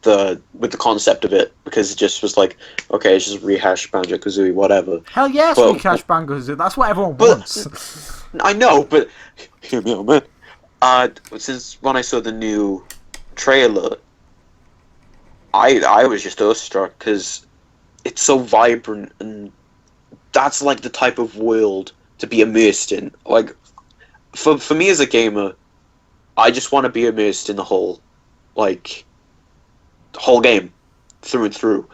the concept of it, because it just was like, okay, it's just rehash Banjo-Kazooie, whatever. Hell yes, But- we cash Banjo-Kazooie. That's what everyone wants. I know, but hear me out, man. Since when I saw the new trailer, I was just awestruck because it's so vibrant, and that's like the type of world to be immersed in. Like, for me as a gamer, I just want to be immersed in the whole game through and through.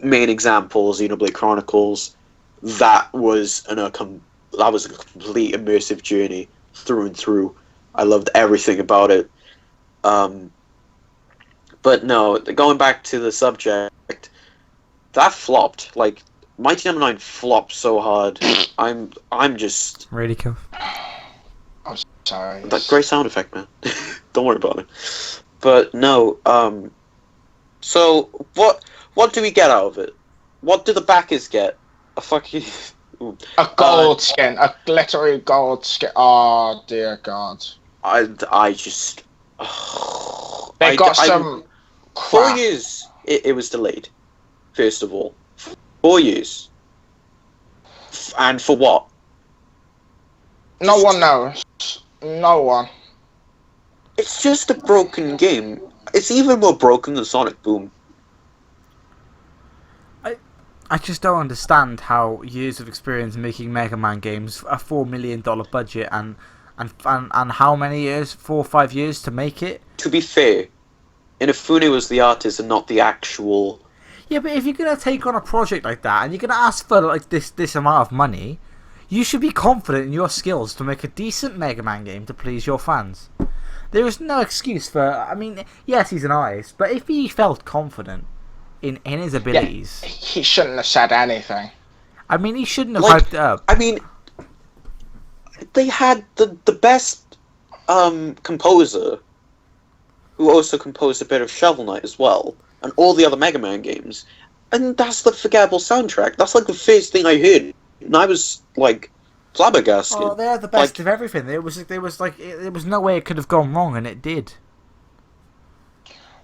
Main example, Xenoblade Chronicles. That was a complete immersive journey through and through. I loved everything about it. But no, going back to the subject, that flopped. Like, Mighty Number 9 flopped so hard. I'm just... Really cool. I'm sorry. That great sound effect, man. Don't worry about it. But no, so what do we get out of it? What do the backers get? A fucking... A gold skin. A glittery gold skin. Oh, dear God. I just... They got some 4 crap. years it was delayed, first of all. 4 years. And for what? No one knows. No one. It's just a broken game. It's even more broken than Sonic Boom. I just don't understand how years of experience making Mega Man games, a $4 million budget, and how many years? 4 or 5 years to make it? To be fair, Inafune was the artist and not the actual... Yeah, but if you're going to take on a project like that, and you're going to ask for like this amount of money, you should be confident in your skills to make a decent Mega Man game to please your fans. There is no excuse for... I mean, yes, he's an artist, but if he felt confident in his abilities... Yeah, he shouldn't have said anything. I mean, he shouldn't have hyped it up. I mean, they had the best composer, who also composed a bit of Shovel Knight as well, and all the other Mega Man games, and that's the forgettable soundtrack. That's like the first thing I heard, and I was like flabbergasted. Oh, they're the best of everything. There was no way it could have gone wrong, and it did.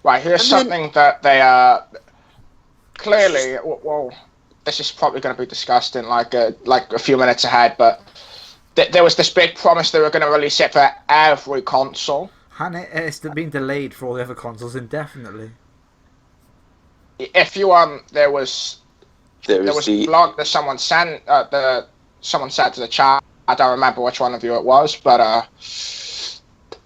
Right, here's something that they clearly. Well, this is probably going to be discussed in like a few minutes ahead, but there was this big promise they were going to release it for every console. And it's been delayed for all the other consoles indefinitely. If you there was a blog that someone sent someone said to the chat. I don't remember which one of you it was, but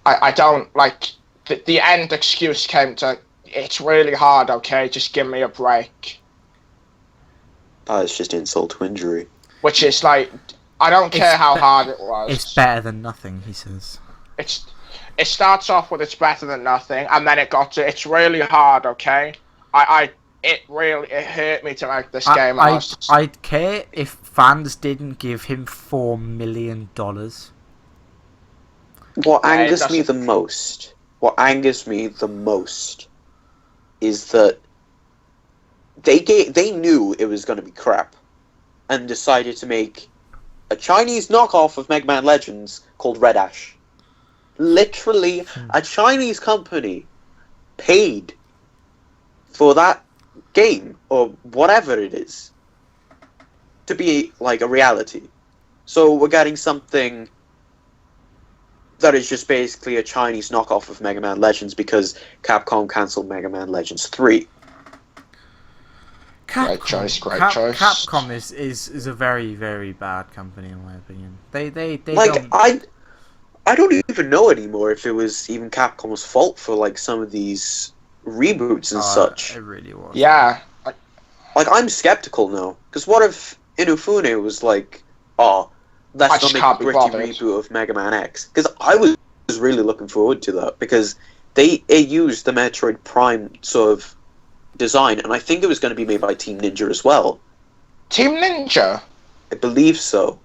I don't like the end excuse came to. It's really hard. Okay, just give me a break. It's just insult to injury. Which is like, I don't care how hard it was. It's better than nothing, he says. It starts off with it's better than nothing, and then it got to it's really hard. Okay, it hurt me to make this game. I'd care if fans didn't give him $4 million. What angers me the most is that they knew it was going to be crap, and decided to make a Chinese knockoff of Mega Man Legends called Red Ash. Literally, a Chinese company paid for that game or whatever it is to be like a reality. So we're getting something that is just basically a Chinese knockoff of Mega Man Legends because Capcom cancelled Mega Man Legends 3. Great choice. Capcom is a very, very bad company in my opinion. They Like, don't... I don't even know anymore if it was even Capcom's fault for like some of these reboots and such. It really was. Yeah. Like, I'm skeptical now. Because what if Inufune was like, oh, let's not make a gritty reboot of Mega Man X? Because I was really looking forward to that. Because it used the Metroid Prime sort of design. And I think it was going to be made by Team Ninja as well. Team Ninja? I believe so.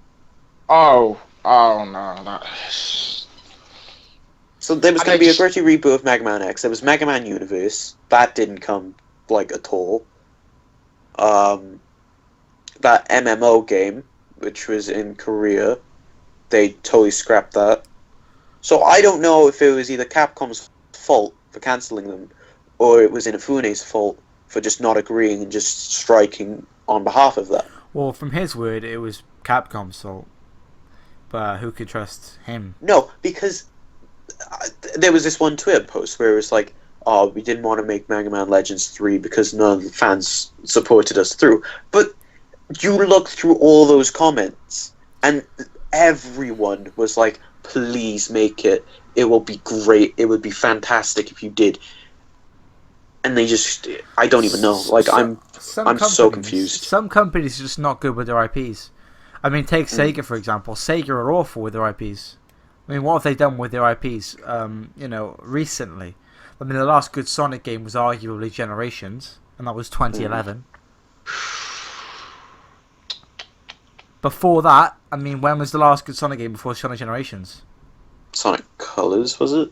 Oh no. So there was going to be a gritty reboot of Mega Man X. There was Mega Man Universe. That didn't come, like, at all. That MMO game, which was in Korea, they totally scrapped that. So I don't know if it was either Capcom's fault for cancelling them, or it was Inafune's fault for just not agreeing and just striking on behalf of that. Well, from his word, it was Capcom's fault. But who could trust him? No, because there was this one Twitter post where it was like, oh, we didn't want to make Mega Man Legends 3 because none of the fans supported us through. But you look through all those comments, and everyone was like, please make it. It will be great. It would be fantastic if you did. And they just... I don't even know. Like, I'm so confused. Some companies are just not good with their IPs. I mean, take Sega, for example. Sega are awful with their IPs. I mean, what have they done with their IPs, recently? I mean, the last good Sonic game was arguably Generations, and that was 2011. Before that, I mean, when was the last good Sonic game before Sonic Generations? Sonic Colors, was it?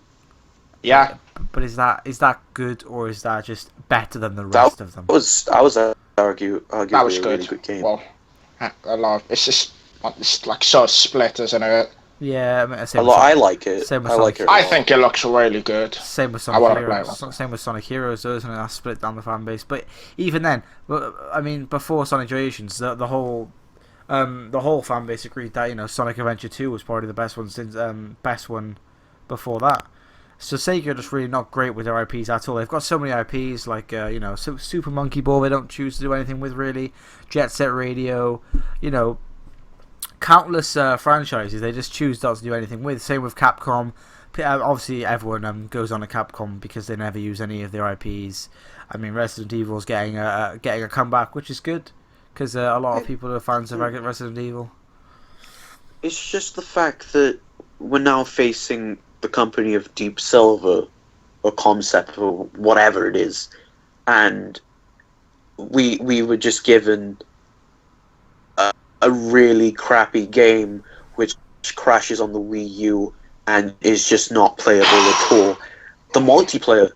Yeah. But is that good, or is that just better than the rest of them? I was arguably That was a good. really good game. Well, I love. It's like so split, isn't it? Yeah, I mean, I like it. Same with I like Sonic. it. I think it looks really good. Same with I Sonic wanna Heroes. play it. Same with Sonic Heroes, though, isn't it? That's split down the fan base. But even then, I mean, before Sonic Generations, the whole fan base agreed that Sonic Adventure 2 was probably the best one since best one before that. So Sega are just really not great with their IPs at all. They've got so many IPs like Super Monkey Ball. They don't choose to do anything with really. Jet Set Radio, countless franchises they just choose not to do anything with. Same with Capcom. Obviously, everyone goes on to Capcom because they never use any of their IPs. I mean, Resident Evil's getting a comeback, which is good because a lot of people are fans of Resident Evil. It's just the fact that we're now facing the company of Deep Silver or Concept or whatever it is, and we were just given a really crappy game which crashes on the Wii U and is just not playable at all. The multiplayer,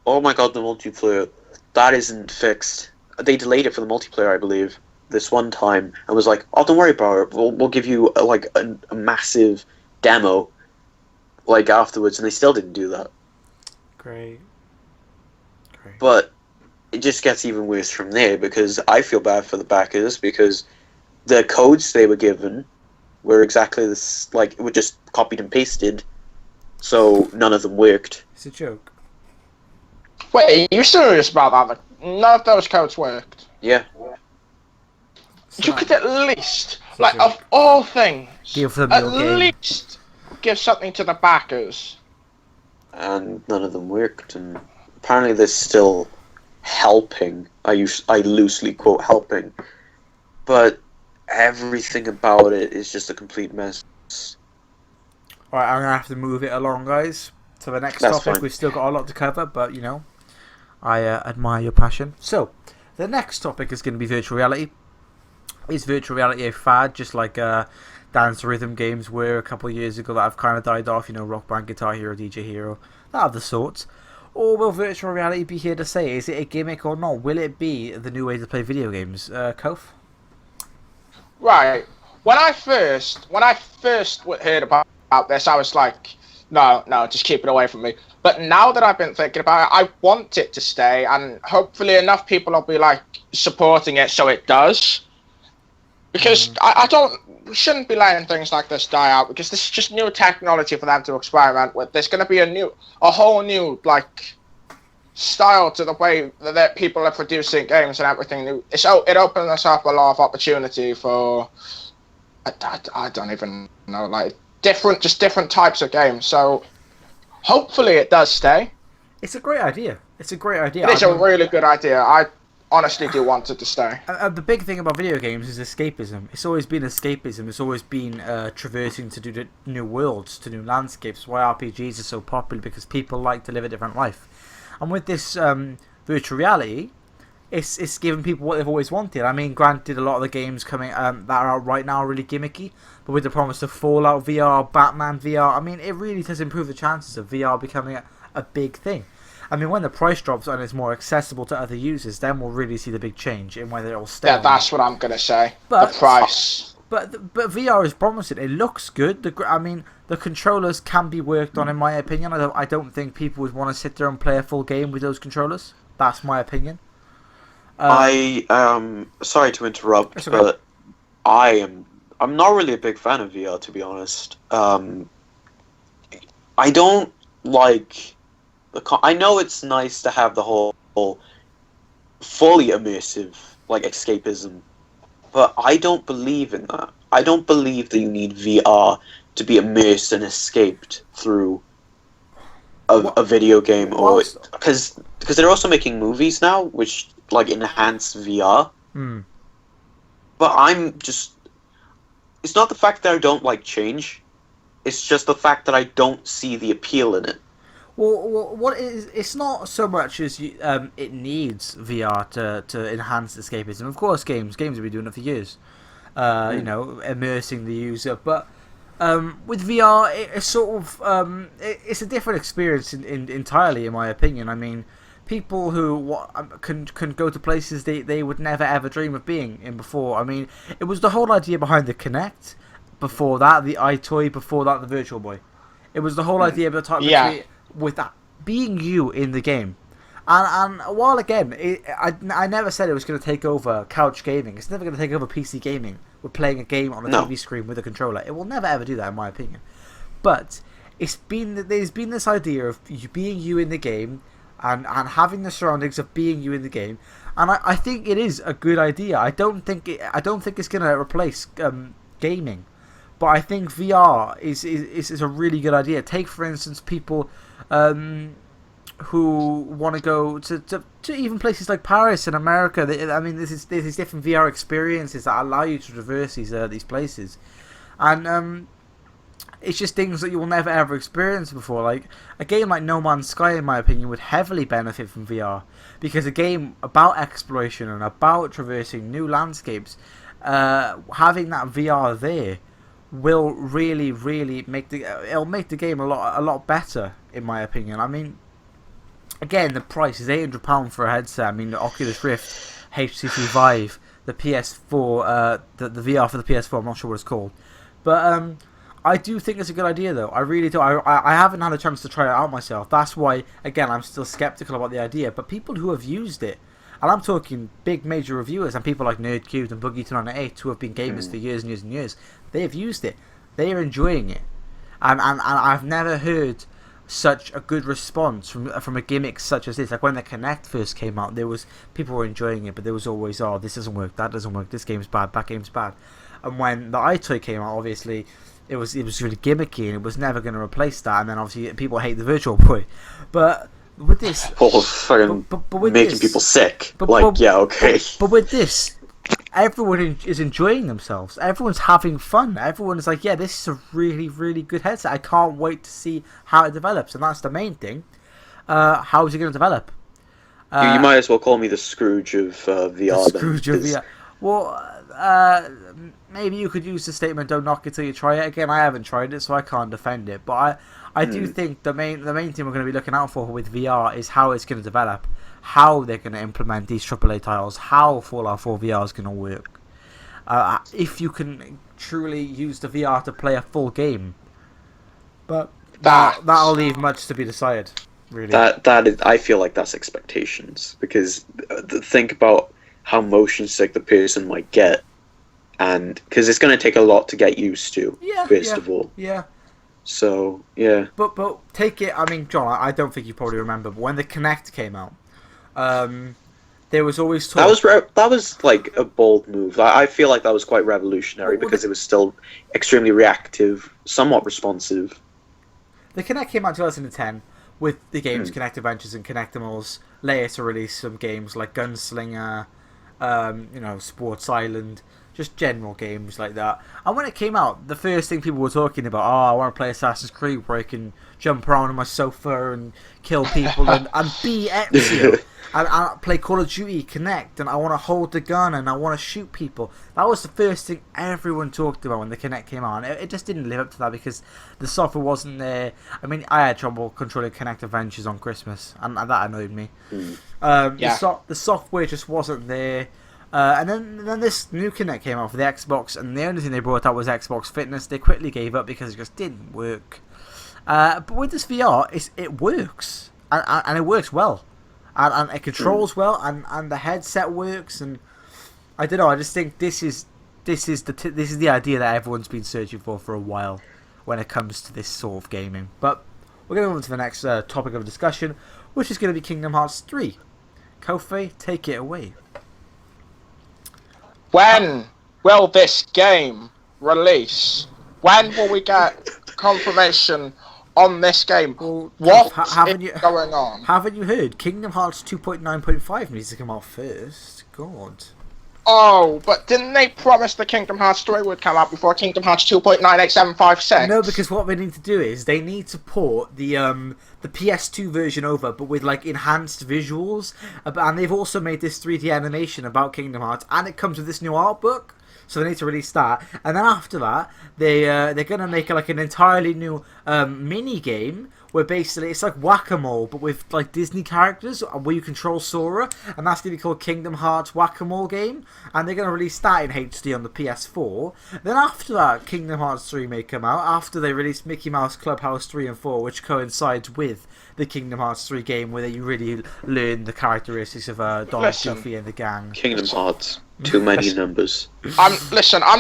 oh my god, the multiplayer, that isn't fixed. They delayed it for the multiplayer, I believe, this one time, and was like, oh, don't worry about it, we'll give you a massive demo like afterwards, and they still didn't do that. Great. But it just gets even worse from there, because I feel bad for the backers, because the codes they were given were exactly this, like, were just copied and pasted, so none of them worked. It's a joke. Wait, are you serious about that? Like, none of those codes worked? Yeah. You could at least, like, of all things, give them at least give something to the backers. And none of them worked, and apparently they're still helping. I loosely quote helping, but everything about it is just a complete mess. Alright, I'm gonna have to move it along, guys, to the next That's topic. fine. We've still got a lot to cover, but I admire your passion. So the next topic is going to be virtual reality. Is virtual reality a fad, just like dance rhythm games were a couple of years ago that have kind of died off? Rock Band, Guitar Hero, DJ Hero, that of the sorts. Or will virtual reality be here to stay? Is it a gimmick or not? Will it be the new way to play video games? Kof? Right. When I first heard about this, I was like, No, no, just keep it away from me. But now that I've been thinking about it, I want it to stay, and hopefully enough people will be like supporting it so it does. Because I don't, we shouldn't be letting things like this die out, because this is just new technology for them to experiment with. There's going to be a whole new like style to the way that people are producing games and everything new. It opens us up a lot of opportunity for I don't even know, like different types of games. So hopefully it does stay. It's a great idea. It's a great idea. It is a really good idea. I honestly do want it to stay. The big thing about video games is escapism. It's always been escapism. It's always been traversing to new worlds, to new landscapes. Why RPGs are so popular, because people like to live a different life. And with this virtual reality, it's giving people what they've always wanted. I mean, granted, a lot of the games coming that are out right now are really gimmicky, but with the promise of Fallout VR, Batman VR, I mean, it really does improve the chances of VR becoming a big thing. I mean, when the price drops and it's more accessible to other users, then we'll really see the big change in whether it'll stay. Yeah, that's what I'm gonna say. But, the price. But VR is promising. It looks good. The controllers can be worked on, in my opinion. I don't think people would want to sit there and play a full game with those controllers. That's my opinion. Sorry to interrupt, okay. but I'm not really a big fan of VR, to be honest. I don't like I know it's nice to have the whole fully immersive like escapism, but I don't believe in that. I don't believe that you need VR to be immersed and escaped through a video game, or because they're also making movies now which like enhance VR. But it's not the fact that I don't like change, it's just the fact that I don't see the appeal in it. Well, what is? It's not so much as it needs VR to enhance escapism. Of course, games have been doing it for years. You know, immersing the user. But with VR, it's sort of it's a different experience entirely, in my opinion. I mean, people who can go to places they would never ever dream of being in before. I mean, it was the whole idea behind the Kinect. Before that, the iToy. Before that, the Virtual Boy. It was the whole idea behind with that being you in the game. And while again, I never said it was going to take over couch gaming. It's never going to take over PC gaming. We're playing a game on a TV screen with a controller. It will never ever do that, in my opinion. But there's been this idea of you being you in the game, and having the surroundings of being you in the game. And I think it is a good idea. I don't think it's going to replace gaming. But I think VR is a really good idea. Take, for instance, people who want to go to even places like Paris and America. I mean, there's these different VR experiences that allow you to traverse these places. And it's just things that you will never ever experience before. Like a game like No Man's Sky, in my opinion, would heavily benefit from VR. Because a game about exploration and about traversing new landscapes, having that VR there will really make the game a lot better, in my opinion. I mean, again, the price is £800 for a headset. I mean, the Oculus Rift, HTC Vive, the PS4, the VR for the PS4. I'm not sure what it's called, but I do think it's a good idea, though. I really do. I haven't had a chance to try it out myself. That's why, again, I'm still skeptical about the idea. But people who have used it, and I'm talking big major reviewers and people like Nerdcubed and Boogie298 who have been gamers for years and years and years, they have used it. They are enjoying it. And I've never heard such a good response from a gimmick such as this. Like when the Kinect first came out, people were enjoying it, but there was always, oh, this doesn't work, that doesn't work, this game's bad, that game's bad. And when the iToy came out, obviously, it was really gimmicky and it was never going to replace that. And then obviously people hate the Virtual Boy. But with this, with making people sick. Okay. But with this, everyone is enjoying themselves. Everyone's having fun. Everyone's like, yeah, this is a really, really good headset. I can't wait to see how it develops. And that's the main thing. How is it going to develop? You might as well call me the Scrooge of VR. The Scrooge of VR. Well, maybe you could use the statement, don't knock it till you try it. Again, I haven't tried it, so I can't defend it. But I do think the main thing we're going to be looking out for with VR is how it's going to develop, how they're going to implement these AAA titles, how Fallout 4 VR is going to work. If you can truly use the VR to play a full game. But that'll leave much to be decided. Really. I feel like that's expectations, because think about how motion sick the person might get, and because it's going to take a lot to get used to. First of all. Yeah. So yeah. But take it. I mean, John, I don't think you probably remember, but when the Kinect came out, there was always talk. That was like a bold move. I feel like that was quite revolutionary because it was still extremely reactive, somewhat responsive. The Kinect came out in 2010 with the games Kinect Adventures and Kinectimals. Later to release some games like Gunslinger, Sports Island, just general games like that. And when it came out, the first thing people were talking about, I want to play Assassin's Creed where I can jump around on my sofa and kill people and be Ezio. And play Call of Duty, Kinect, and I want to hold the gun and I want to shoot people. That was the first thing everyone talked about when the Kinect came out. And it just didn't live up to that because the software wasn't there. I mean, I had trouble controlling Kinect Adventures on Christmas, and that annoyed me. The software just wasn't there. And then this new Kinect came out for the Xbox, and the only thing they brought out was Xbox Fitness. They quickly gave up because it just didn't work. But with this VR, it works, and it works well. And it controls well, and the headset works, and I don't know. I just think this is the idea that everyone's been searching for a while when it comes to this sort of gaming. But we're going to move on to the next topic of discussion, which is going to be Kingdom Hearts 3. Kofi, take it away. When will this game release? When will we get confirmation on this game? Well, what is going on? Haven't you heard? Kingdom Hearts 2.9.5 needs to come out first. God. Oh, but didn't they promise the Kingdom Hearts 3 would come out before Kingdom Hearts 2.98756? No, because what they need to do is they need to port the PS2 version over, but with like enhanced visuals. And they've also made this 3D animation about Kingdom Hearts, and it comes with this new art book. So they need to release that, and then after that, they're gonna make like an entirely new mini game where basically it's like Whack-A-Mole but with like Disney characters where you control Sora, and that's gonna be called Kingdom Hearts Whack-A-Mole game, and they're gonna release that in HD on the PS4. Then after that, Kingdom Hearts 3 may come out after they release Mickey Mouse Clubhouse 3 and 4, which coincides with the Kingdom Hearts 3 game where you really learn the characteristics of Donald, Goofy, and the gang. Kingdom Hearts. Too many numbers. I'm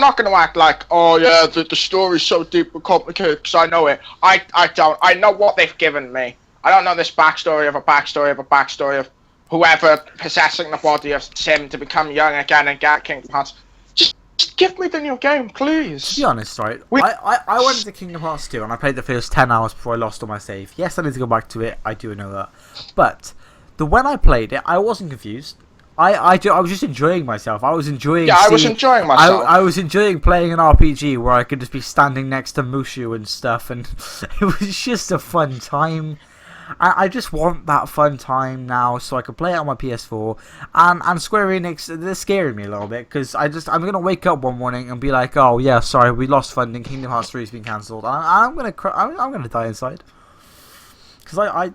not going to act like, oh yeah, the story's so deep and complicated, because I know it. I don't. I know what they've given me. I don't know this backstory of a backstory of whoever possessing the body of Tim to become young again and get Kingdom Hearts. Just give me the new game, please. To be honest, right, I went into Kingdom Hearts 2 and I played the first 10 hours before I lost all my save. Yes, I need to go back to it, I do know that. But when I played it, I wasn't confused. I was just enjoying myself. I was enjoying. Yeah, I was enjoying myself. I was enjoying playing an RPG where I could just be standing next to Mushu and stuff, and it was just a fun time. I just want that fun time now, so I can play it on my PS4. And Square Enix, they're scaring me a little bit because I'm gonna wake up one morning and be like, oh yeah, sorry, we lost funding. Kingdom Hearts 3 has been cancelled. I'm gonna cry. I'm gonna die inside because I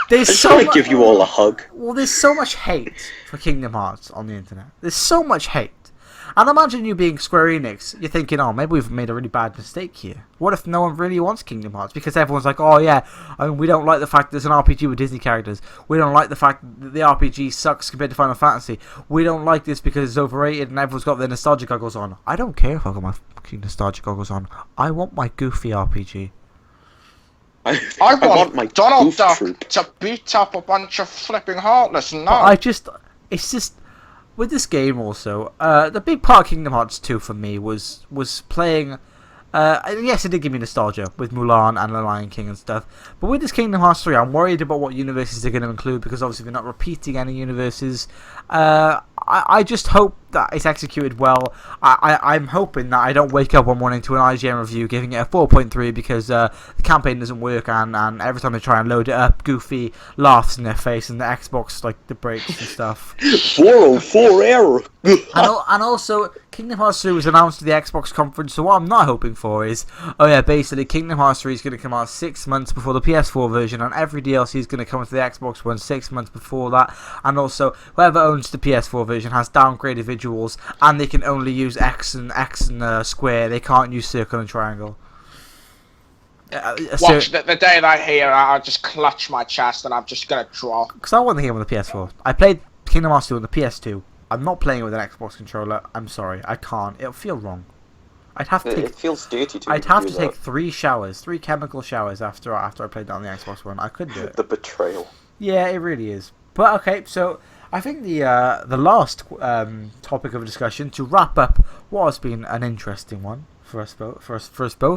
There's so much, give you all a hug. Well, there's so much hate for Kingdom Hearts on the internet. There's so much hate. And imagine you being Square Enix, you're thinking, oh, maybe we've made a really bad mistake here. What if no one really wants Kingdom Hearts? Because everyone's like, oh yeah, I mean, we don't like the fact there's an RPG with Disney characters. We don't like the fact that the RPG sucks compared to Final Fantasy. We don't like this because it's overrated and everyone's got their nostalgia goggles on. I don't care if I've got my fucking nostalgia goggles on. I want my goofy RPG. I want my Donald Duck to beat up a bunch of flipping heartless. No, it's just with this game also. The big part of Kingdom Hearts 2 for me was playing. Yes, it did give me nostalgia with Mulan and The Lion King and stuff. But with this Kingdom Hearts 3, I'm worried about what universes they're going to include because obviously they're not repeating any universes. I just hope that it's executed well. I'm hoping that I don't wake up one morning to an IGN review giving it a 4.3 because the campaign doesn't work and every time they try and load it up, Goofy laughs in their face and the Xbox like the breaks and stuff. 404 error. And also, Kingdom Hearts 3 was announced at the Xbox conference, so what I'm not hoping for is, oh yeah, basically Kingdom Hearts 3 is going to come out 6 months before the PS4 version, and every DLC is going to come to the Xbox One 6 months before that, and also whoever owns the PS4 version has downgraded visuals, and they can only use X and square, they can't use circle and triangle. Watch the day that I hear, I'll just clutch my chest and I'm just gonna draw. Because I want the game on the PS4. I played Kingdom Hearts 2 on the PS2. I'm not playing it with an Xbox controller. I'm sorry, I can't. It'll feel wrong. I'd have to take. It feels dirty to. I'd have to take 3 showers, 3 chemical showers after I played that on the Xbox One. I couldn't do it. The betrayal. Yeah, it really is. But okay, so I think the last topic of discussion to wrap up what has been an interesting one for us both,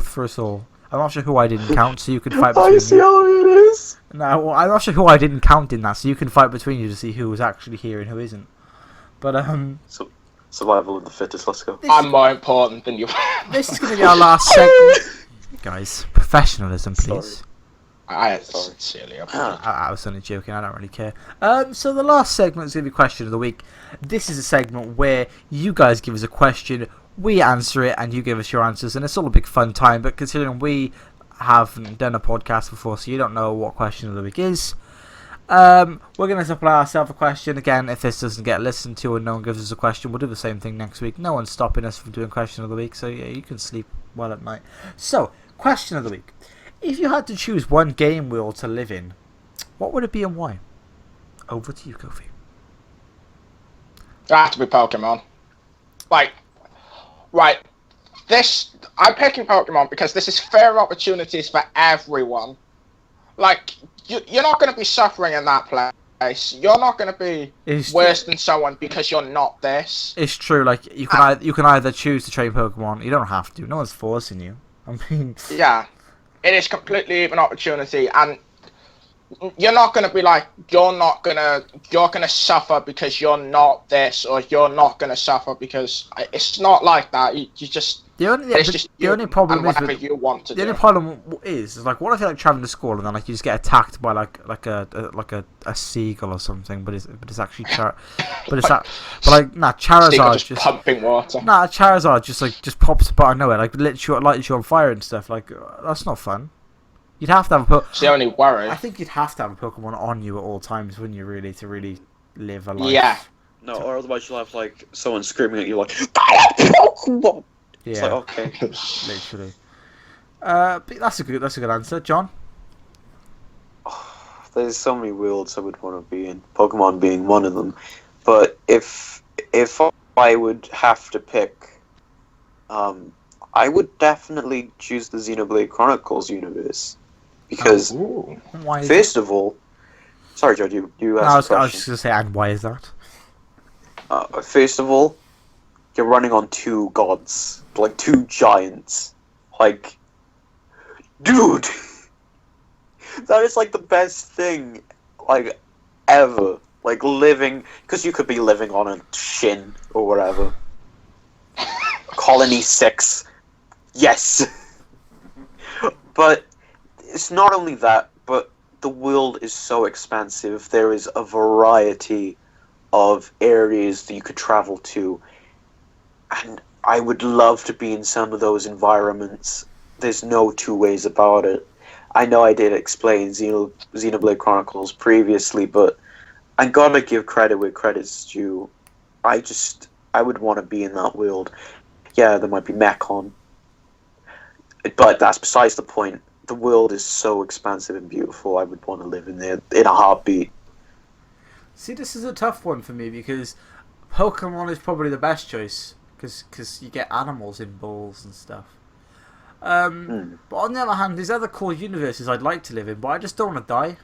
for us all. I'm not sure who I didn't count, so you can fight between I see how it is. No, well, I'm not sure who I didn't count in that, so you can fight between you to see who was actually here and who isn't. But So, survival of the fittest. Let's go. I'm more important than you. This is going to be our last segment. Guys, professionalism, please. Sorry. I sincerely apologize. I was only joking, I don't really care. So the last segment is going to be question of the week. This is a segment where you guys give us a question, we answer it, and you give us your answers, and it's all a big fun time, but considering we haven't done a podcast before, so you don't know what question of the week is, we're going to supply ourselves a question. Again, if this doesn't get listened to and no one gives us a question, we'll do the same thing next week. No one's stopping us from doing question of the week, so yeah, you can sleep well at night. So, question of the week. If you had to choose one game world to live in, what would it be and why? Over to you, Kofi. It has to be Pokemon. Like, right. I'm picking Pokemon because this is fair opportunities for everyone. Like, you're not going to be suffering in that place. You're not going to be worse than someone because you're not this. It's true. Like, you can either choose to train Pokemon. You don't have to. No one's forcing you. I mean, yeah. It is completely even opportunity, and you're not going to be like, you're going to suffer because you're not this, or you're not going to suffer because it's not like that. You just, the only problem is whatever you want to do. The only problem is like, what if you're like traveling to school and then like you just get attacked by like a seagull or something, but it's actually Charizard just pumping water. Charizard just pops up out of nowhere, like lights you on fire and stuff. Like, that's not fun. You'd have to have a It's the only worry. I think you'd have to have a Pokemon on you at all times, wouldn't you? Really, to really live a life. Yeah. No, or otherwise you'll have like someone screaming at you like, "I have Pokemon!" Yeah. It's like, okay. Literally. But that's a good answer, John. There's so many worlds I would want to be in, Pokemon being one of them. But if I would have to pick, I would definitely choose the Xenoblade Chronicles universe. Because, first of all... Sorry, Joe, you asked a question. I was just going to say, and why is that? First of all, you're running on 2 gods. Like, 2 giants. Like... Dude! That is, like, the best thing, like, ever. Like, living... Because you could be living on a Shin, or whatever. Colony 6. Yes! But it's not only that, but the world is so expansive. There is a variety of areas that you could travel to. And I would love to be in some of those environments. There's no 2 ways about it. I know I did explain Xenoblade Chronicles previously, but I gotta give credit where credit's due. I would want to be in that world. Yeah, there might be Mechon, but that's besides the point. The world is so expansive and beautiful, I would want to live in there in a heartbeat. See, this is a tough one for me, because Pokemon is probably the best choice, because you get animals in balls and stuff. But on the other hand, there's other cool universes I'd like to live in, but I just don't want to die.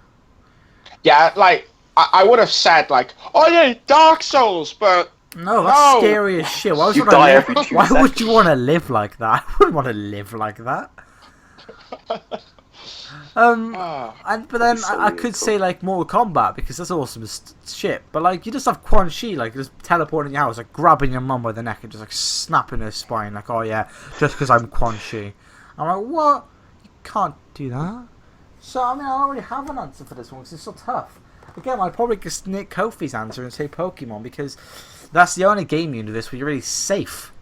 Yeah, like, I would have said, like, oh yeah, Dark Souls, but... No, that's scary as shit. Why would you want to live like that? I wouldn't want to live like that. But then I could say like Mortal Kombat, because that's awesome as shit. But like, you just have Quan Chi like just teleporting your house, like grabbing your mum by the neck and just like snapping her spine, like, oh yeah, just because I'm Quan Chi. I'm like, what? You can't do that. So I mean, I already have an answer for this one because it's so tough. Again, I'd probably just nick Kofi's answer and say Pokemon, because that's the only game universe where you're really safe.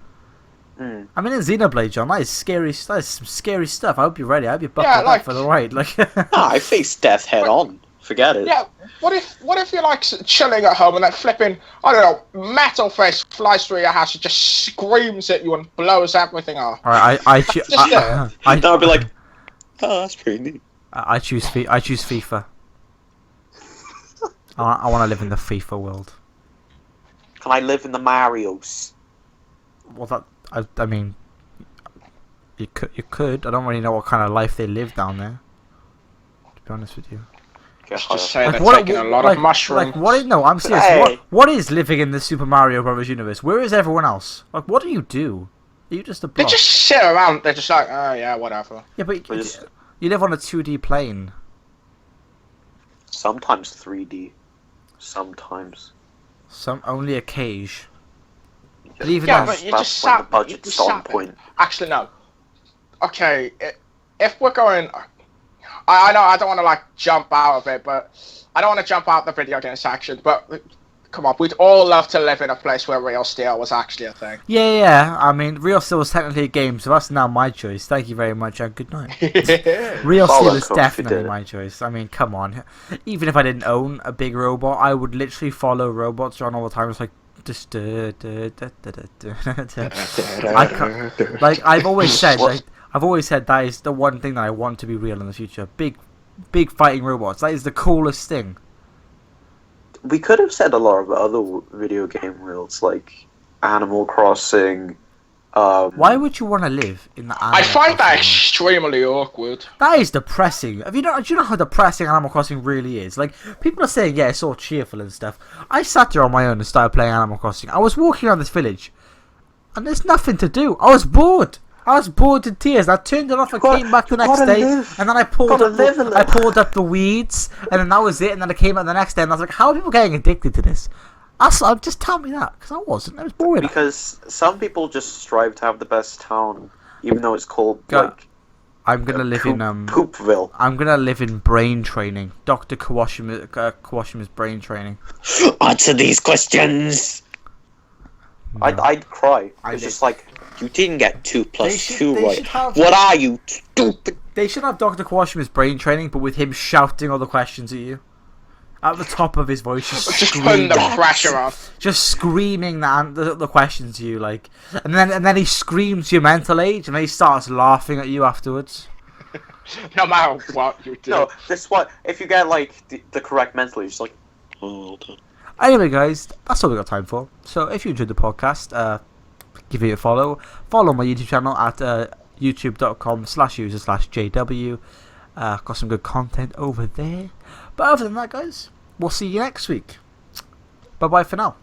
I mean, in Xenoblade, John, that is scary. That is some scary stuff. I hope you're ready. I hope you're buckled up for the ride. Like, I face death head on. Forget it. Yeah. What if you're like chilling at home and then flipping, I don't know, Metal Face flies through your house and just screams at you and blows everything off? Alright, I'd be like, Oh, that's pretty neat. I choose FIFA. I want to live in the FIFA world. Can I live in the Marios? Well, I mean, you could. I don't really know what kind of life they live down there, to be honest with you. Let's just say Like, they're taking a lot of mushrooms. Like, what? No, I'm serious. Hey. What is living in the Super Mario Brothers universe? Where is everyone else? Like, what do you do? Are you just a They block? just sit around. They're just like, oh yeah, whatever. Yeah, but We're just- you live on a 2D plane. Sometimes 3D. Sometimes. Only a cage. But even Yeah, then, but you That's just when the sat. budget's you starting sat there. point. Actually, no. Okay, if we're going, I know I don't want to like jump out of it, but I don't want to jump out the video game section. But come on, we'd all love to live in a place where real steel was actually a thing. yeah. I mean, Real Steel was technically a game, so that's now my choice. Thank you very much, and good night. Real Follow Steel is Coach, you definitely did it. my choice. I mean, come on. Even if I didn't own a big robot, I would literally follow robots around all the time. It's like, just like I've always said, that is the one thing that I want to be real in the future. Big fighting robots. That is the coolest thing. We could have said a lot of other video game worlds, like Animal Crossing. Why would you want to live in the Animal I find that Crossing world? extremely awkward. That is depressing. Do you know how depressing Animal Crossing really is? Like, people are saying, yeah, it's all cheerful and stuff. I sat there on my own and started playing Animal Crossing. I was walking around this village, and there's nothing to do. I was bored. I was bored to tears. I turned it off and came back the next day, and then I pulled up the weeds, and then that was it. And then I came out the next day, and I was like, how are people getting addicted to this? Just tell me that, because I wasn't. I was bored. Because some people just strive to have the best town, even though it's called like I'm gonna live in Poopville. I'm gonna live in brain training. Dr. Kawashima's brain training. Answer these questions. No. I'd cry. I It's did. just like, you didn't get 2 plus 2 they right. should have- What are you, stupid? They should have Dr. Kawashima's brain training, but with him shouting all the questions at you. At the top of his voice, just Just putting screaming. the pressure on. Just screaming the questions to you, like, and then he screams your mental age, and then he starts laughing at you afterwards. No matter what you do. No, this one, if you get like the correct mental, you're just like, oh, well done. Anyway, guys, that's all we got time for. So if you enjoyed the podcast, give it a follow. Follow my YouTube channel at youtube.com/user/JW. Got some good content over there. But other than that, guys, we'll see you next week. Bye bye for now.